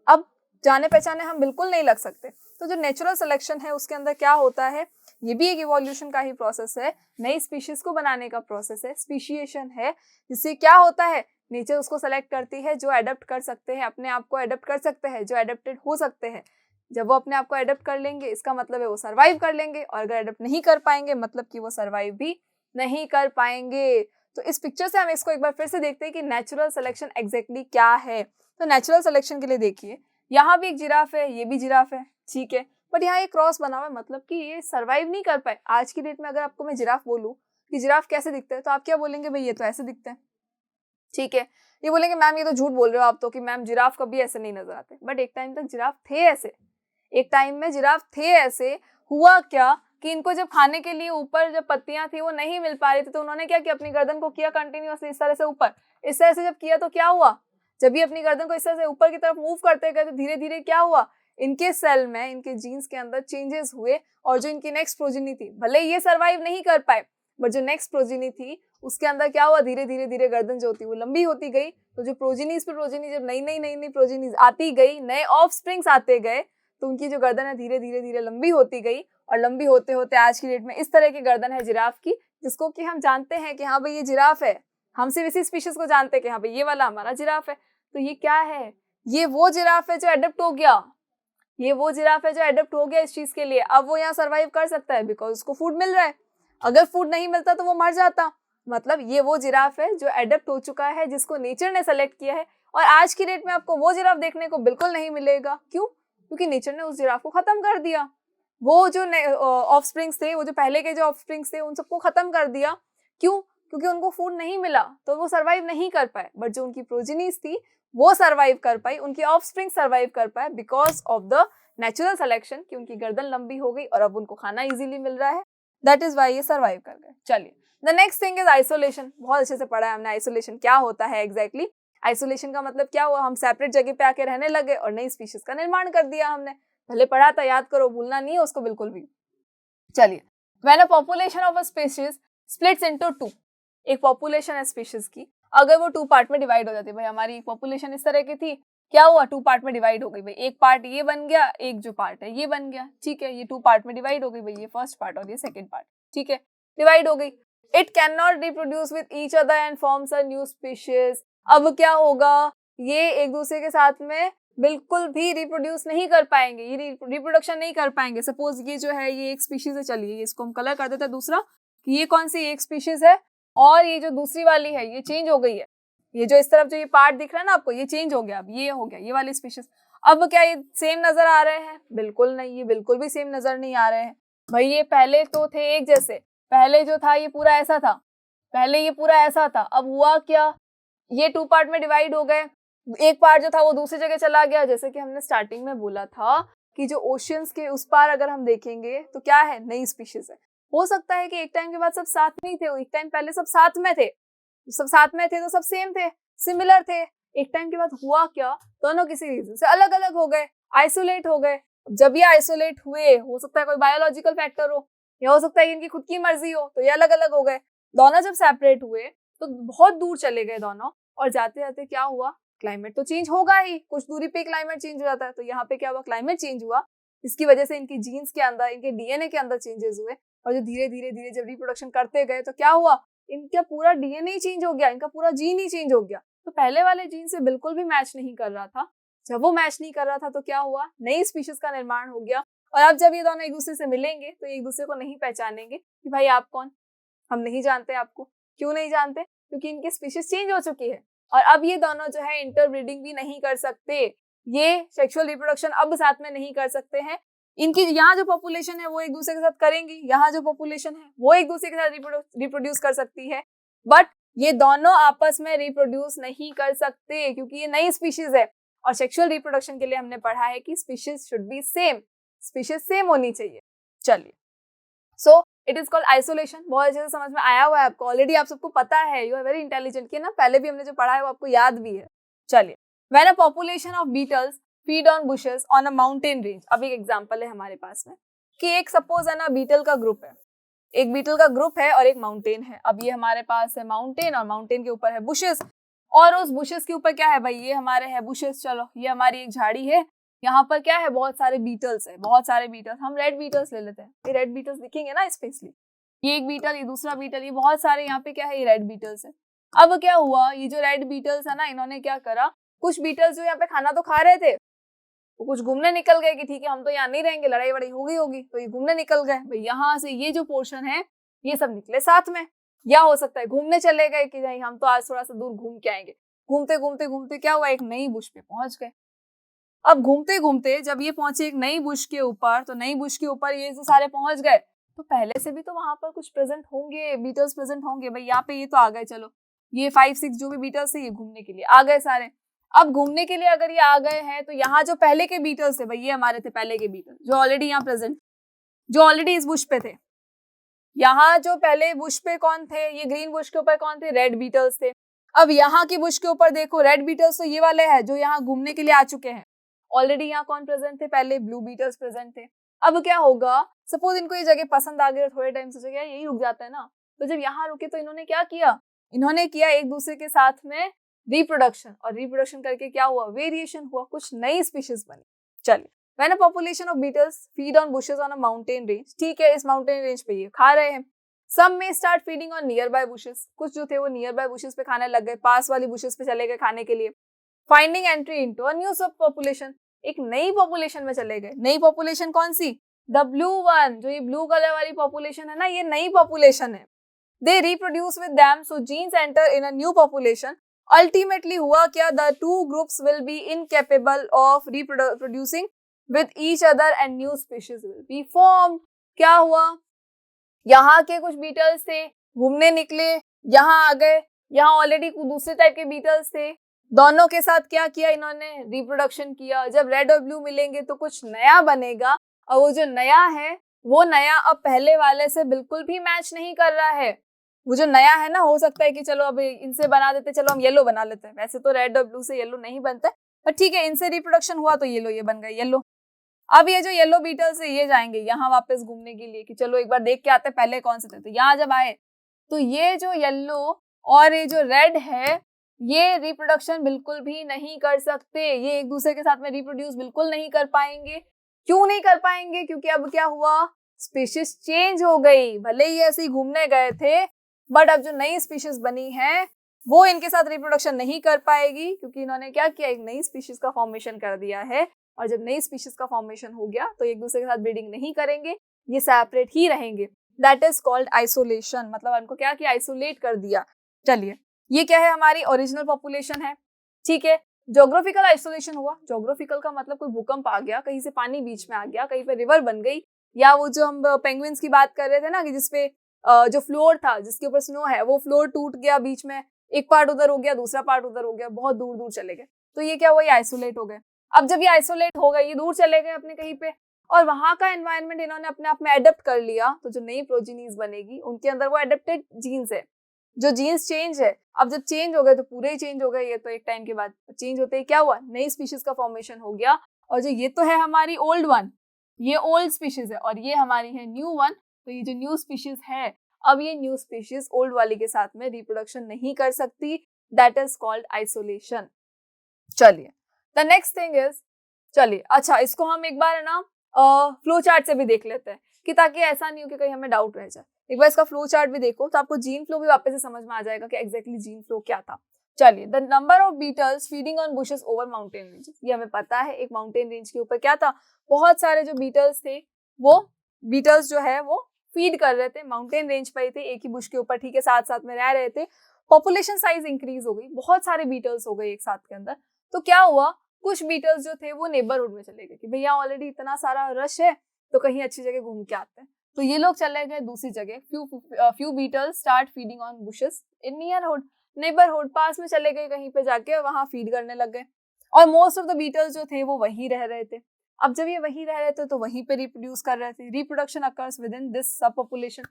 अब जाने पहचाने हम बिल्कुल नहीं लग सकते। तो जो नेचुरल सिलेक्शन है उसके अंदर क्या होता है, ये भी एक इवोल्यूशन का ही प्रोसेस है, नई स्पीशीज को बनाने का प्रोसेस है, स्पीशिएशन है, जिससे क्या होता है नेचर उसको सेलेक्ट करती है जो अडेप्ट कर सकते हैं, अपने आप को अडेप्ट कर सकते हैं, जो अडेप्टेड हो सकते हैं। जब वो अपने आप को अडेप्ट कर लेंगे इसका मतलब है वो सर्वाइव कर लेंगे, और अगर अडेप्ट नहीं कर पाएंगे मतलब कि वो सर्वाइव भी नहीं कर पाएंगे। तो इस पिक्चर से हम इसको एक बार फिर से देखते हैं कि नेचुरल सिलेक्शन एग्जैक्टली क्या है। तो नेचुरल सिलेक्शन के लिए देखिए, यहाँ भी एक जिराफ है, ये भी जिराफ है, ठीक है, बट यहाँ एक क्रॉस बना हुआ है, मतलब कि ये सर्वाइव नहीं कर पाए। आज की डेट में अगर आपको मैं जिराफ बोलूँ कि जिराफ कैसे दिखते हैं तो आप क्या बोलेंगे, भाई ये तो ऐसे दिखते हैं, ठीक है। ये बोलेंगे मैम ये तो झूठ बोल रहे हो आप तो, कि मैम जिराफ कभी ऐसे नहीं नजर आते। बट एक टाइम तक जिराफ थे ऐसे, एक टाइम में जिराफ थे ऐसे। हुआ क्या कि इनको जब खाने के लिए ऊपर जब पत्तियां थी वो नहीं मिल पा रही थी, तो उन्होंने क्या किया, अपनी गर्दन को किया कंटिन्यूअसली इस तरह से ऊपर, इस तरह से जब किया तो क्या हुआ, जब ये अपनी गर्दन को इस तरह से ऊपर की तरफ मूव करते गए तो धीरे धीरे क्या हुआ, इनके सेल में, इनके जीन्स के अंदर चेंजेस हुए, और जो इनकी नेक्स्ट प्रोजेनी थी, भले ये सर्वाइव नहीं कर पाए, बट जो नेक्स्ट प्रोजेनी थी उसके अंदर क्या हुआ, धीरे धीरे धीरे गर्दन जो होती वो लंबी होती गई। तो जो प्रोजेनीज पे प्रोजेनी, जब नई नई प्रोजेनीज आती गई, नए ऑफस्प्रिंग्स आते गए, तो उनकी जो गर्दन है धीरे धीरे धीरे लंबी होती गई, और लंबी होते होते आज की डेट में इस तरह की गर्दन है जिराफ की, जिसको कि हम जानते हैं कि हाँ भाई ये जिराफ है। हम सिर्फ इसी स्पीशीज को जानते हैं कि हाँ भाई ये वाला हमारा जिराफ है। तो ये क्या है, ये वो जिराफ है जो एडप्ट हो गया, ये वो जिराफ है जो एडप्ट हो गया इस चीज के लिए। अब वो यहाँ सर्वाइव कर सकता है बिकॉज उसको फूड मिल रहा है, अगर फूड नहीं मिलता तो वो मर जाता। मतलब ये वो जिराफ है जो एडप्ट हो चुका है, जिसको नेचर ने सेलेक्ट किया है। और आज की डेट में आपको वो जिराफ देखने को बिल्कुल नहीं मिलेगा। क्यों? क्योंकि नेचर ने उस जिराफ को खत्म कर दिया। वो जो ऑफस्प्रिंग्स थे, वो जो पहले के जो ऑफस्प्रिंग्स थे, उन सबको खत्म कर दिया। क्यों? क्योंकि उनको फूड नहीं मिला तो वो सर्वाइव नहीं कर पाए। बट जो उनकी प्रोजेनीज थी वो सर्वाइव कर पाई, उनकी ऑफस्प्रिंग सर्वाइव कर पाए because of the natural selection, कि उनकी गर्दन लंबी हो गई और अब उनको खाना इजीली मिल रहा है। दैट इज वाई ये सर्वाइव कर गए। चलिए, the next thing is isolation. बहुत अच्छे से पढ़ा है हमने आइसोलेशन क्या होता है एग्जैक्टली। आइसोलेशन का मतलब क्या हुआ, हम सेपरेट जगह पे आके रहने लगे और नई स्पीशीज का निर्माण कर दिया हमने। पहले पढ़ा था, याद करो, भूलना नहीं है उसको बिल्कुल भी। चलिए, when a population of a species splits into two, एक पॉपुलेशन है स्पीशीज की, अगर वो टू पार्ट में डिवाइड हो जाती है, भाई हमारी पॉपुलेशन इस तरह की थी, क्या हुआ, टू पार्ट में डिवाइड हो गई, भाई एक पार्ट ये बन गया, एक जो पार्ट है ये बन गया, ठीक है, ये टू पार्ट में डिवाइड हो गई, भाई ये फर्स्ट पार्ट और ये सेकंड पार्ट, ठीक है। डिवाइड हो गई। It can not reproduce with each other and forms a new species. अब क्या होगा, ये एक दूसरे के साथ में बिल्कुल भी रिप्रोड्यूस नहीं कर पाएंगे, ये रिप्रोडक्शन नहीं कर पाएंगे। सपोज ये जो है ये एक स्पीशीज है, चलिए इसको हम कलर कर देते हैं दूसरा, कि ये कौन सी एक स्पीशीज है और ये जो दूसरी वाली है ये चेंज हो गई है। ये जो इस तरफ जो ये पार्ट दिख रहा है ना आपको, ये चेंज हो गया, अब ये हो गया ये वाली स्पीशीज। अब क्या ये सेम नजर आ रहे हैं? बिल्कुल नहीं, ये बिल्कुल भी सेम नजर नहीं आ रहे हैं। भाई ये पहले तो थे एक जैसे, पहले जो था ये पूरा ऐसा था, पहले ये पूरा ऐसा था, अब हुआ क्या, ये 2 पार्ट में डिवाइड हो गए। एक पार्ट जो था वो दूसरी जगह चला गया। जैसे कि हमने स्टार्टिंग में बोला था कि जो ओशियंस के उस पार अगर हम देखेंगे तो क्या है, नई स्पीशीज है। हो सकता है कि एक टाइम के बाद सब साथ में ही थे, एक टाइम पहले सब साथ में थे, सब साथ में थे तो सब सेम थे, सिमिलर थे। एक टाइम के बाद हुआ क्या, दोनों किसी रीजन से अलग अलग हो गए, आइसोलेट हो गए। जब ये आइसोलेट हुए, हो सकता है कोई बायोलॉजिकल फैक्टर हो या हो सकता है इनकी खुद की मर्जी हो, तो ये अलग अलग हो गए। दोनों जब सेपरेट हुए तो बहुत दूर चले गए दोनों, और जाते जाते क्या हुआ, क्लाइमेट तो चेंज होगा ही, कुछ दूरी पे क्लाइमेट चेंज हो जाता है। तो यहाँ पे क्या हुआ, क्लाइमेट चेंज हुआ, इसकी वजह से इनकी जीन्स के अंदर, इनके डीएनए के अंदर चेंजेस हुए, और जो धीरे धीरे धीरे जब रिप्रोडक्शन करते गए तो क्या हुआ, इनका पूरा डीएनए चेंज हो गया, इनका पूरा जीन ही चेंज हो गया। तो पहले वाले जीन से बिल्कुल भी मैच नहीं कर रहा था। जब वो मैच नहीं कर रहा था तो क्या हुआ, नई स्पीशीज का निर्माण हो गया। और अब जब ये दोनों एक दूसरे से मिलेंगे तो एक दूसरे को नहीं पहचानेंगे कि भाई आप कौन, हम नहीं जानते आपको। क्यों नहीं जानते, क्योंकि इनकी स्पीशीज चेंज हो चुकी है। और अब ये दोनों जो है इंटरब्रीडिंग भी नहीं कर सकते, ये सेक्सुअल रिप्रोडक्शन अब साथ में नहीं कर सकते हैं। इनकी यहाँ जो पॉपुलेशन है वो एक दूसरे के साथ करेंगी, यहाँ जो पॉपुलेशन है वो एक दूसरे के साथ रिप्रोड्यूस कर सकती है, बट ये दोनों आपस में रिप्रोड्यूस नहीं कर सकते क्योंकि ये नई स्पीशीज है। और सेक्सुअल रिप्रोडक्शन के लिए हमने पढ़ा है कि species should be same, species same होनी चाहिए। चलिए, so it is called isolation. बहुत अच्छे से समझ में आया हुआ है आपको, ऑलरेडी आप सबको पता है, यू आर वेरी इंटेलिजेंट कि ना, पहले भी हमने जो पढ़ा है वो आपको याद भी है। चलिए, when a population of beetles feed on bushes on a mountain range. अब एक एग्जांपल है हमारे पास में कि एक सपोज है ना बीटल का ग्रुप है, एक बीटल का ग्रुप है और एक माउंटेन है। अब ये हमारे पास है माउंटेन और माउंटेन के ऊपर है बुशेस, और उस बुशेस के ऊपर क्या है भाई, ये हमारे है बुशेस। चलो ये हमारी एक झाड़ी है, यहाँ पर क्या है, बहुत सारे बीटल्स है, बहुत सारे बीटल्स। हम रेड बीटल्स ले लेते हैं, ये रेड बीटल्स दिखेंगे ना स्पेशली, ये एक बीटल, ये दूसरा बीटल, ये बहुत सारे यहाँ पे क्या है, ये रेड बीटल्स है। अब क्या हुआ, ये जो रेड बीटल्स है ना, इन्होंने क्या करा, कुछ बीटल्स जो यहाँ पे खाना तो खा रहे थे, वो कुछ घूमने निकल गए कि ठीक है हम तो यहाँ नहीं रहेंगे, लड़ाई वड़ाई हो गई होगी, तो ये घूमने निकल गए। भाई यहाँ से ये जो पोर्शन है ये सब निकले साथ में, या हो सकता है घूमने चले गए कि नहीं हम तो आज थोड़ा सा दूर घूम के आएंगे। घूमते घूमते घूमते क्या हुआ, एक नई बुश पे पहुंच गए। अब घूमते घूमते जब ये पहुंचे एक नई बुश के ऊपर, तो नई बुश के ऊपर ये जो सारे पहुंच गए, तो पहले से भी तो वहां पर कुछ प्रेजेंट होंगे, बीटल्स प्रेजेंट होंगे। भाई यहाँ पे ये तो आ गए, चलो ये 5-6 जो भी बीटल्स है ये घूमने के लिए आ गए सारे। अब घूमने के लिए अगर ये आ गए हैं तो यहाँ जो पहले के बीटल्स थे, भाई ये हमारे थे पहले के बीटल जो ऑलरेडी यहाँ प्रेजेंट, जो ऑलरेडी इस बुश पे थे। यहाँ जो पहले बुश पे कौन थे, ये ग्रीन बुश के ऊपर कौन थे, रेड बीटल्स थे। अब यहाँ की बुश के ऊपर देखो, रेड बीटल्स तो ये वाले हैं जो यहाँ घूमने के लिए आ चुके हैं। ऑलरेडी यहाँ कौन प्रेजेंट थे, पहले ब्लू बीटल्स प्रेजेंट थे। अब क्या होगा, सपोज इनको ये जगह पसंद आ गई और थोड़े टाइम से जगह यही रुक जाता है ना, तो जब यहाँ रुके तो इन्होंने क्या किया, इन्होंने किया एक दूसरे के साथ में रिप्रोडक्शन, और रिप्रोडक्शन करके क्या हुआ, वेरिएशन हुआ, कुछ नई स्पीशीज बनी। चलिए, when a population of beetles feed on bushes on a mountain range, ठीक है इस माउंटेन रेंज पे ये खा रहे हैं। सम में start feeding on near by bushes, कुछ जो थे वो नियर बाय बुशेस पे खाने लग गए, पास वाली बुशेस पे चले गए खाने के लिए। Finding entry into a new सब पॉपुलेशन, एक नई पॉपुलेशन में चले गए। नई पॉपुलेशन कौन सी, द ब्लू वन, जो ये ब्लू कलर वाली पॉपुलेशन है ना, ये नई पॉपुलेशन है। They reproduce with them, so genes enter in a new population. Ultimately हुआ क्या, the two groups will be incapable of reproducing with each other and new species will be formed. क्या हुआ, यहाँ के कुछ बीटल्स थे, घूमने निकले, यहाँ आ गए, यहाँ ऑलरेडी दूसरे टाइप के बीटल्स थे, दोनों के साथ क्या किया इन्होंने, रिप्रोडक्शन किया। जब रेड और ब्लू मिलेंगे तो कुछ नया बनेगा, और वो जो नया है वो नया अब पहले वाले से बिल्कुल भी मैच नहीं कर रहा है। वो जो नया है ना, हो सकता है कि चलो अब इनसे बना देते, चलो हम येलो बना लेते हैं, वैसे तो रेड और ब्लू से येलो नहीं बनता है, पर ठीक है इनसे रिप्रोडक्शन हुआ तो येलो, ये बन गए येलो। अब ये जो येलो बीटल्स है ये जाएंगे यहाँ वापस घूमने के लिए कि चलो एक बार देख के आते पहले कौन से थे। तो यहाँ जब आए तो ये जो येलो और ये जो रेड है ये रिप्रोडक्शन बिल्कुल भी नहीं कर सकते, ये एक दूसरे के साथ में रिप्रोड्यूस बिल्कुल नहीं कर पाएंगे। क्यों नहीं कर पाएंगे, क्योंकि अब क्या हुआ, स्पीशीज चेंज हो गई, भले ही ऐसे ही घूमने गए थे, बट अब जो नई स्पीशीज बनी है वो इनके साथ रिप्रोडक्शन नहीं कर पाएगी, क्योंकि इन्होंने क्या किया, एक नई स्पीशीज का फॉर्मेशन कर दिया है। और जब नई स्पीशीज का फॉर्मेशन हो गया तो एक दूसरे के साथ ब्रीडिंग नहीं करेंगे, ये सेपरेट ही रहेंगे। दैट इज कॉल्ड आइसोलेशन, मतलब उनको क्या किया, आइसोलेट कर दिया। चलिए, ये क्या है, हमारी ओरिजिनल पॉपुलेशन है, ठीक है। ज्योग्राफिकल आइसोलेशन हुआ, ज्योग्राफिकल का मतलब कोई भूकंप आ गया, कहीं से पानी बीच में आ गया, कहीं पे रिवर बन गई, या वो जो हम पेंगुइन्स की बात कर रहे थे ना कि जिसपे जो फ्लोर था, जिसके ऊपर स्नो है, वो फ्लोर टूट गया बीच में, एक पार्ट उधर हो गया, दूसरा पार्ट उधर हो गया, बहुत दूर दूर चले गए, तो ये क्या हुआ, ये आइसोलेट हो गए। अब जब ये आइसोलेट हो गए, ये दूर चले गए अपने कहीं पे, और वहां का एनवायरनमेंट इन्होंने अपने आप में एडेप्ट कर लिया, तो जो नई प्रोजीनीज बनेगी उनके अंदर वो एडेप्टेड जीन्स है, जो जीन्स चेंज है। अब जब चेंज हो गए तो पूरे ही चेंज हो गए, ये तो एक टाइम के बाद चेंज होते ही क्या हुआ, नई स्पीशीज का फॉर्मेशन हो गया। और जो ये तो है हमारी ओल्ड वन, ये ओल्ड स्पीशीज है, और ये हमारी है न्यू वन। तो ये जो न्यू स्पीशीज है, अब ये न्यू स्पीशीज ओल्ड वाली के साथ में रिप्रोडक्शन नहीं कर सकती, दैट इज कॉल्ड आइसोलेशन। चलिए, द नेक्स्ट थिंग इज, चलिए अच्छा, इसको हम एक बार है ना फ्लो चार्ट से भी देख लेते हैं, कि ताकि ऐसा नहीं हो कि कहीं हमें डाउट रह जाए। एक बार इसका फ्लो चार्ट भी देखो तो आपको जीन फ्लो भी वापस से समझ में आ जाएगा कि एग्जैक्टली जीन फ्लो क्या था। चलिए, the number of beetles feeding on bushes over mountain ranges, ये हमें पता है, एक माउंटेन रेंज के ऊपर क्या था, बहुत सारे जो बीटल्स थे, वो बीटल्स जो है वो फीड कर रहे थे, माउंटेन रेंज पर ही थे, एक ही बुश के ऊपर, ठीक है, साथ साथ में रह रहे थे। पॉपुलेशन साइज इंक्रीज हो गई, बहुत सारे बीटल्स हो गए एक साथ के अंदर, तो क्या हुआ, कुछ बीटल्स जो थे वो नेबरहुड में चले गए कि भैया ऑलरेडी इतना सारा रश है, तो कहीं अच्छी जगह घूम के आते हैं, तो ये लोग चले गए दूसरी जगह। Few beetles start feeding on bushes in nearhood, neighbourhood, पास में चले गए कहीं पे जाके, वहां फीड करने लग गए। और मोस्ट ऑफ द बीटल्स जो थे वो वहीं रह रहे थे। अब जब ये वहीं रह रहे थे तो वहीं पे रिप्रोड्यूस कर रहे थे, reproduction occurs with in this सब पॉपुलेशन,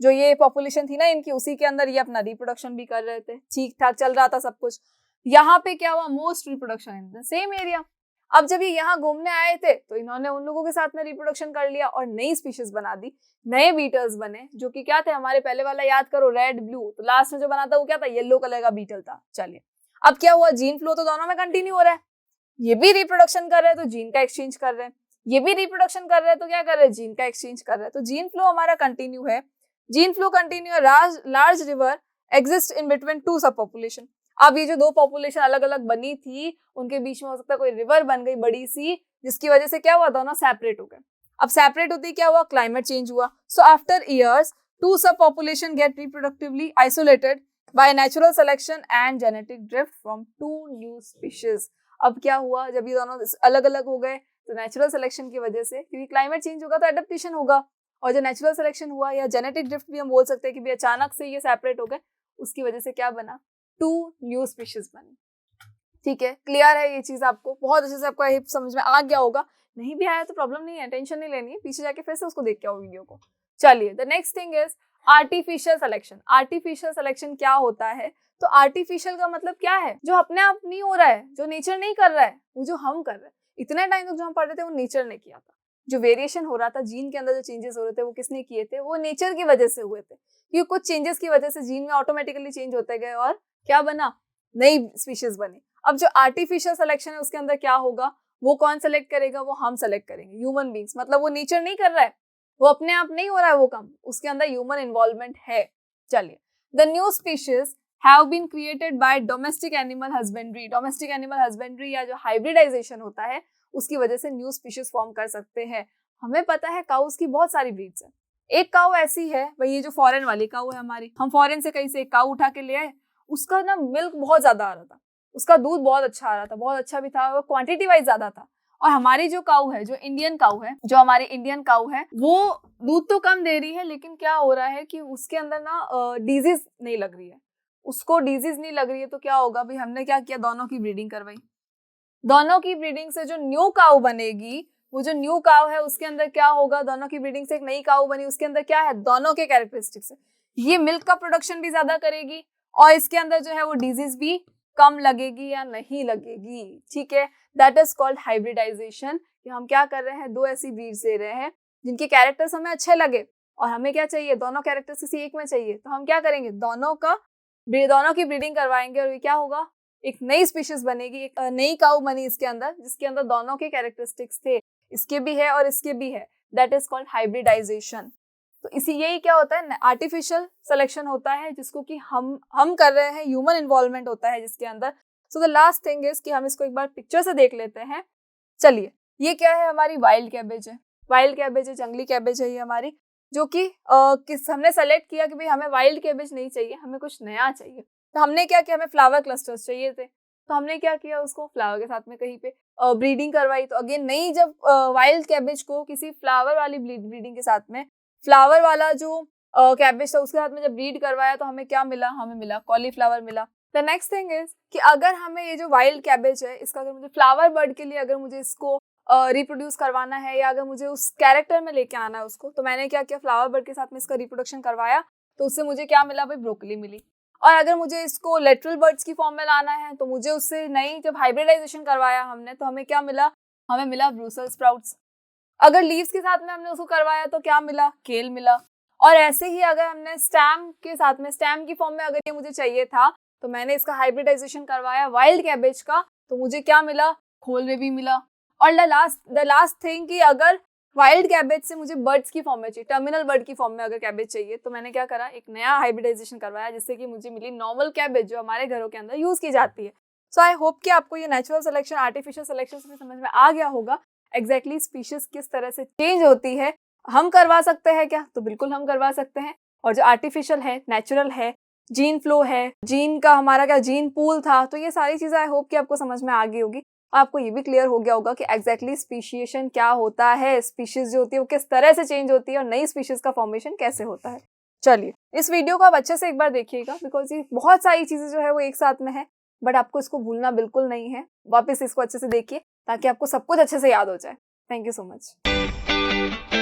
जो ये पॉपुलेशन थी ना इनकी, उसी के अंदर ये अपना रिप्रोडक्शन भी कर रहे थे, ठीक ठाक चल रहा था सब कुछ। यहाँ पे क्या हुआ, most reproduction in the same area. अब जब ये यहाँ घूमने आए थे तो इन्होंने उन लोगों के साथ में रिप्रोडक्शन कर लिया और नई स्पीशीज बना दी, नए बीटल्स बने, जो कि क्या थे, हमारे पहले वाला याद करो, रेड ब्लू, तो लास्ट में जो बना था वो क्या था, येलो कलर का बीटल था। चलिए, अब क्या हुआ, जीन फ्लो तो दोनों में कंटिन्यू हो रहा है, ये भी रिप्रोडक्शन कर रहे हैं तो जीन का एक्सचेंज कर रहे हैं, ये भी रिप्रोडक्शन कर रहे हैं तो क्या कर रहे हैं, जीन का एक्सचेंज कर रहे हैं, तो जीन फ्लो हमारा कंटिन्यू है। जीन फ्लो कंटिन्यू है, large river exist in between two sub population. अब ये जो दो पॉपुलेशन अलग अलग बनी थी, उनके बीच में हो सकता है कोई रिवर बन गई बड़ी सी, जिसकी वजह से क्या हुआ, दोनों सेपरेट हो गए। अब सेपरेट होती क्या हुआ, क्लाइमेट चेंज हुआ। So after years two sub population get reproductively isolated by natural selection and genetic drift from two new species. अब क्या हुआ, जब ये दोनों अलग अलग हो गए तो नेचुरल सिलेक्शन की वजह से, क्योंकि क्लाइमेट चेंज होगा तो एडेप्टेशन होगा, और जो नेचुरल सिलेक्शन हुआ या जेनेटिक ड्रिफ्ट भी हम बोल सकते हैं कि भी अचानक से ये सेपरेट हो गए, उसकी वजह से क्या बना, टू न्यू स्पीशीज बनी। ठीक है, क्लियर है ये चीज आपको, बहुत अच्छे से आपको ये समझ में आ गया होगा, नहीं भी आया तो प्रॉब्लम नहीं है, टेंशन नहीं लेनी है, पीछे जाके फिर से उसको देख के आओ वीडियो को। चलिए, the next thing is artificial selection. Artificial selection क्या होता है, तो आर्टिफिशियल का मतलब क्या है, जो अपने आप नहीं हो रहा है, जो नेचर नहीं कर रहा है, वो जो हम कर रहे हैं। इतने टाइम तक जो हम पढ़ रहे थे वो नेचर ने किया था, जो वेरिएशन हो रहा था जीन के अंदर, जो चेंजेस हो रहे थे वो किसने किए थे, वो नेचर की वजह से हुए थे, क्योंकि कुछ चेंजेस की वजह से जीन में ऑटोमेटिकली चेंज होते गए और क्या बना, नई स्पीशीज बनी। अब जो आर्टिफिशियल सिलेक्शन है उसके अंदर क्या होगा, वो कौन सेलेक्ट करेगा, वो हम सेलेक्ट करेंगे, ह्यूमन बींग्स, मतलब वो नेचर नहीं कर रहा है, वो अपने आप नहीं हो रहा है वो काम, उसके अंदर ह्यूमन इन्वॉल्वमेंट है। चलिए, the new species have been created by domestic animal husbandry. Domestic animal husbandry या जो हाइब्रिडाइजेशन होता है उसकी वजह से न्यू स्पीशीज फॉर्म कर सकते हैं। हमें पता है काउस की बहुत सारी ब्रीड्स है, एक काउ ऐसी है, वही ये जो फॉरेन वाली काउ है हमारी, हम फॉरेन से कहीं से एक काउ उठा के ले आए, उसका ना मिल्क बहुत ज्यादा आ रहा था, उसका दूध बहुत अच्छा आ रहा था, बहुत अच्छा भी था, वो क्वांटिटी वाइज ज्यादा था। और हमारी जो काउ है, जो इंडियन काउ है, जो हमारी इंडियन काउ है, वो दूध तो कम दे रही है, लेकिन क्या हो रहा है कि उसके अंदर ना डिजीज नहीं लग रही है, उसको डिजीज नहीं लग रही है, तो क्या होगा भाई, हमने क्या किया, दोनों की ब्रीडिंग करवाई। दोनों की ब्रीडिंग से जो न्यू काउ बनेगी, वो जो न्यू काउ है उसके अंदर क्या होगा, दोनों की ब्रीडिंग से एक नई काउ बनी, उसके अंदर क्या है, दोनों के कैरेक्टरिस्टिक्स है, ये मिल्क का प्रोडक्शन भी ज्यादा करेगी और इसके अंदर जो है वो डिजीज भी कम लगेगी या नहीं लगेगी। ठीक है, दैट इज कॉल्ड हाइब्रिडाइजेशन, कि हम क्या कर रहे हैं, दो ऐसी ब्रीड्स दे रहे हैं जिनके कैरेक्टर्स हमें अच्छे लगे और हमें क्या चाहिए, दोनों कैरेक्टर्स किसी एक में चाहिए, तो हम क्या करेंगे, दोनों की ब्रीडिंग करवाएंगे और ये क्या होगा, एक नई स्पीशीज बनेगी, एक नई काउ बनी इसके अंदर, जिसके अंदर दोनों के कैरेक्टरिस्टिक्स थे, इसके भी है और इसके भी है, दैट इज कॉल्ड हाइब्रिडाइजेशन। तो इसी यही क्या होता है, आर्टिफिशियल सिलेक्शन होता है जिसको कि हम कर रहे हैं, ह्यूमन इन्वॉल्वमेंट होता है जिसके अंदर। So the last thing is कि हम इसको एक बार पिक्चर से देख लेते हैं। चलिए, ये क्या है, हमारी वाइल्ड कैबेज है। वाइल्ड कैबेज है, जंगली कैबेज है ये हमारी, जो कि हमने सेलेक्ट किया कि भाई हमें वाइल्ड कैबेज नहीं चाहिए, हमें कुछ नया चाहिए। तो हमने क्या किया, हमें फ्लावर क्लस्टर्स चाहिए थे, तो हमने क्या किया, उसको फ्लावर के साथ में कहीं पे ब्रीडिंग करवाई। तो अगेन नई, जब वाइल्ड कैबेज को किसी फ्लावर वाली ब्रीडिंग के साथ में, फ्लावर वाला जो कैबेज था उसके साथ में जब ब्रीड करवाया, तो हमें क्या मिला, हमें मिला कॉलीफ्लावर मिला। द नेक्स्ट थिंग इज कि अगर हमें ये जो वाइल्ड कैबेज है, इसका अगर मुझे फ्लावर बर्ड के लिए अगर मुझे इसको रिप्रोड्यूस करवाना है, या अगर मुझे उस कैरेक्टर में लेके आना है उसको, तो मैंने क्या किया, फ्लावर बर्ड के साथ में इसका रिप्रोडक्शन करवाया। तो उससे मुझे क्या मिला भाई, ब्रोकली मिली। और अगर मुझे इसको लेटरल बर्ड्स की फॉर्म में लाना है, तो मुझे उससे नई, जब हाइब्रिडाइजेशन करवाया हमने, तो हमें क्या मिला, हमें मिला ब्रूसेल्स स्प्राउट्स। अगर लीव्स के साथ में हमने उसको करवाया तो क्या मिला, केल मिला। और ऐसे ही अगर हमने स्टेम के साथ में, स्टेम की फॉर्म में अगर ये मुझे चाहिए था, तो मैंने इसका हाइब्रिडाइजेशन करवाया वाइल्ड कैबेज का, तो मुझे क्या मिला, कोलरेबी मिला। और द लास्ट थिंग कि अगर वाइल्ड कैबेज से मुझे बर्ड्स की फॉर्म में चाहिए, टर्मिनल बर्ड की फॉर्म में अगर कैबेज चाहिए, तो मैंने क्या करा, एक नया हाइब्रिडाइजेशन करवाया, जिससे कि मुझे मिली नॉर्मल कैबेज, जो हमारे घरों के अंदर यूज की जाती है। सो आई होप कि आपको ये नेचुरल सिलेक्शन, आर्टिफिशियल सिलेक्शन से समझ में आ गया होगा एग्जैक्टली स्पीशीज किस तरह से चेंज होती है। हम करवा सकते हैं क्या, तो बिल्कुल हम करवा सकते हैं। और जो आर्टिफिशियल है, नेचुरल है, जीन फ्लो है, जीन का हमारा क्या जीन पूल था, तो ये सारी चीजें आई होप कि आपको समझ में आ गई होगी। आपको ये भी क्लियर हो गया होगा कि एग्जैक्टली स्पीशिएशन क्या होता है, स्पीशीज जो होती है वो किस तरह से चेंज होती है, और नई स्पीशीज का फॉर्मेशन कैसे होता है। चलिए, इस वीडियो को आप अच्छे से एक बार देखिएगा, बिकॉज ये बहुत सारी चीजें जो है वो एक साथ में है, बट आपको इसको भूलना बिल्कुल नहीं है। वापस इसको अच्छे से देखिए ताकि आपको सब कुछ अच्छे से याद हो जाए। Thank you so much.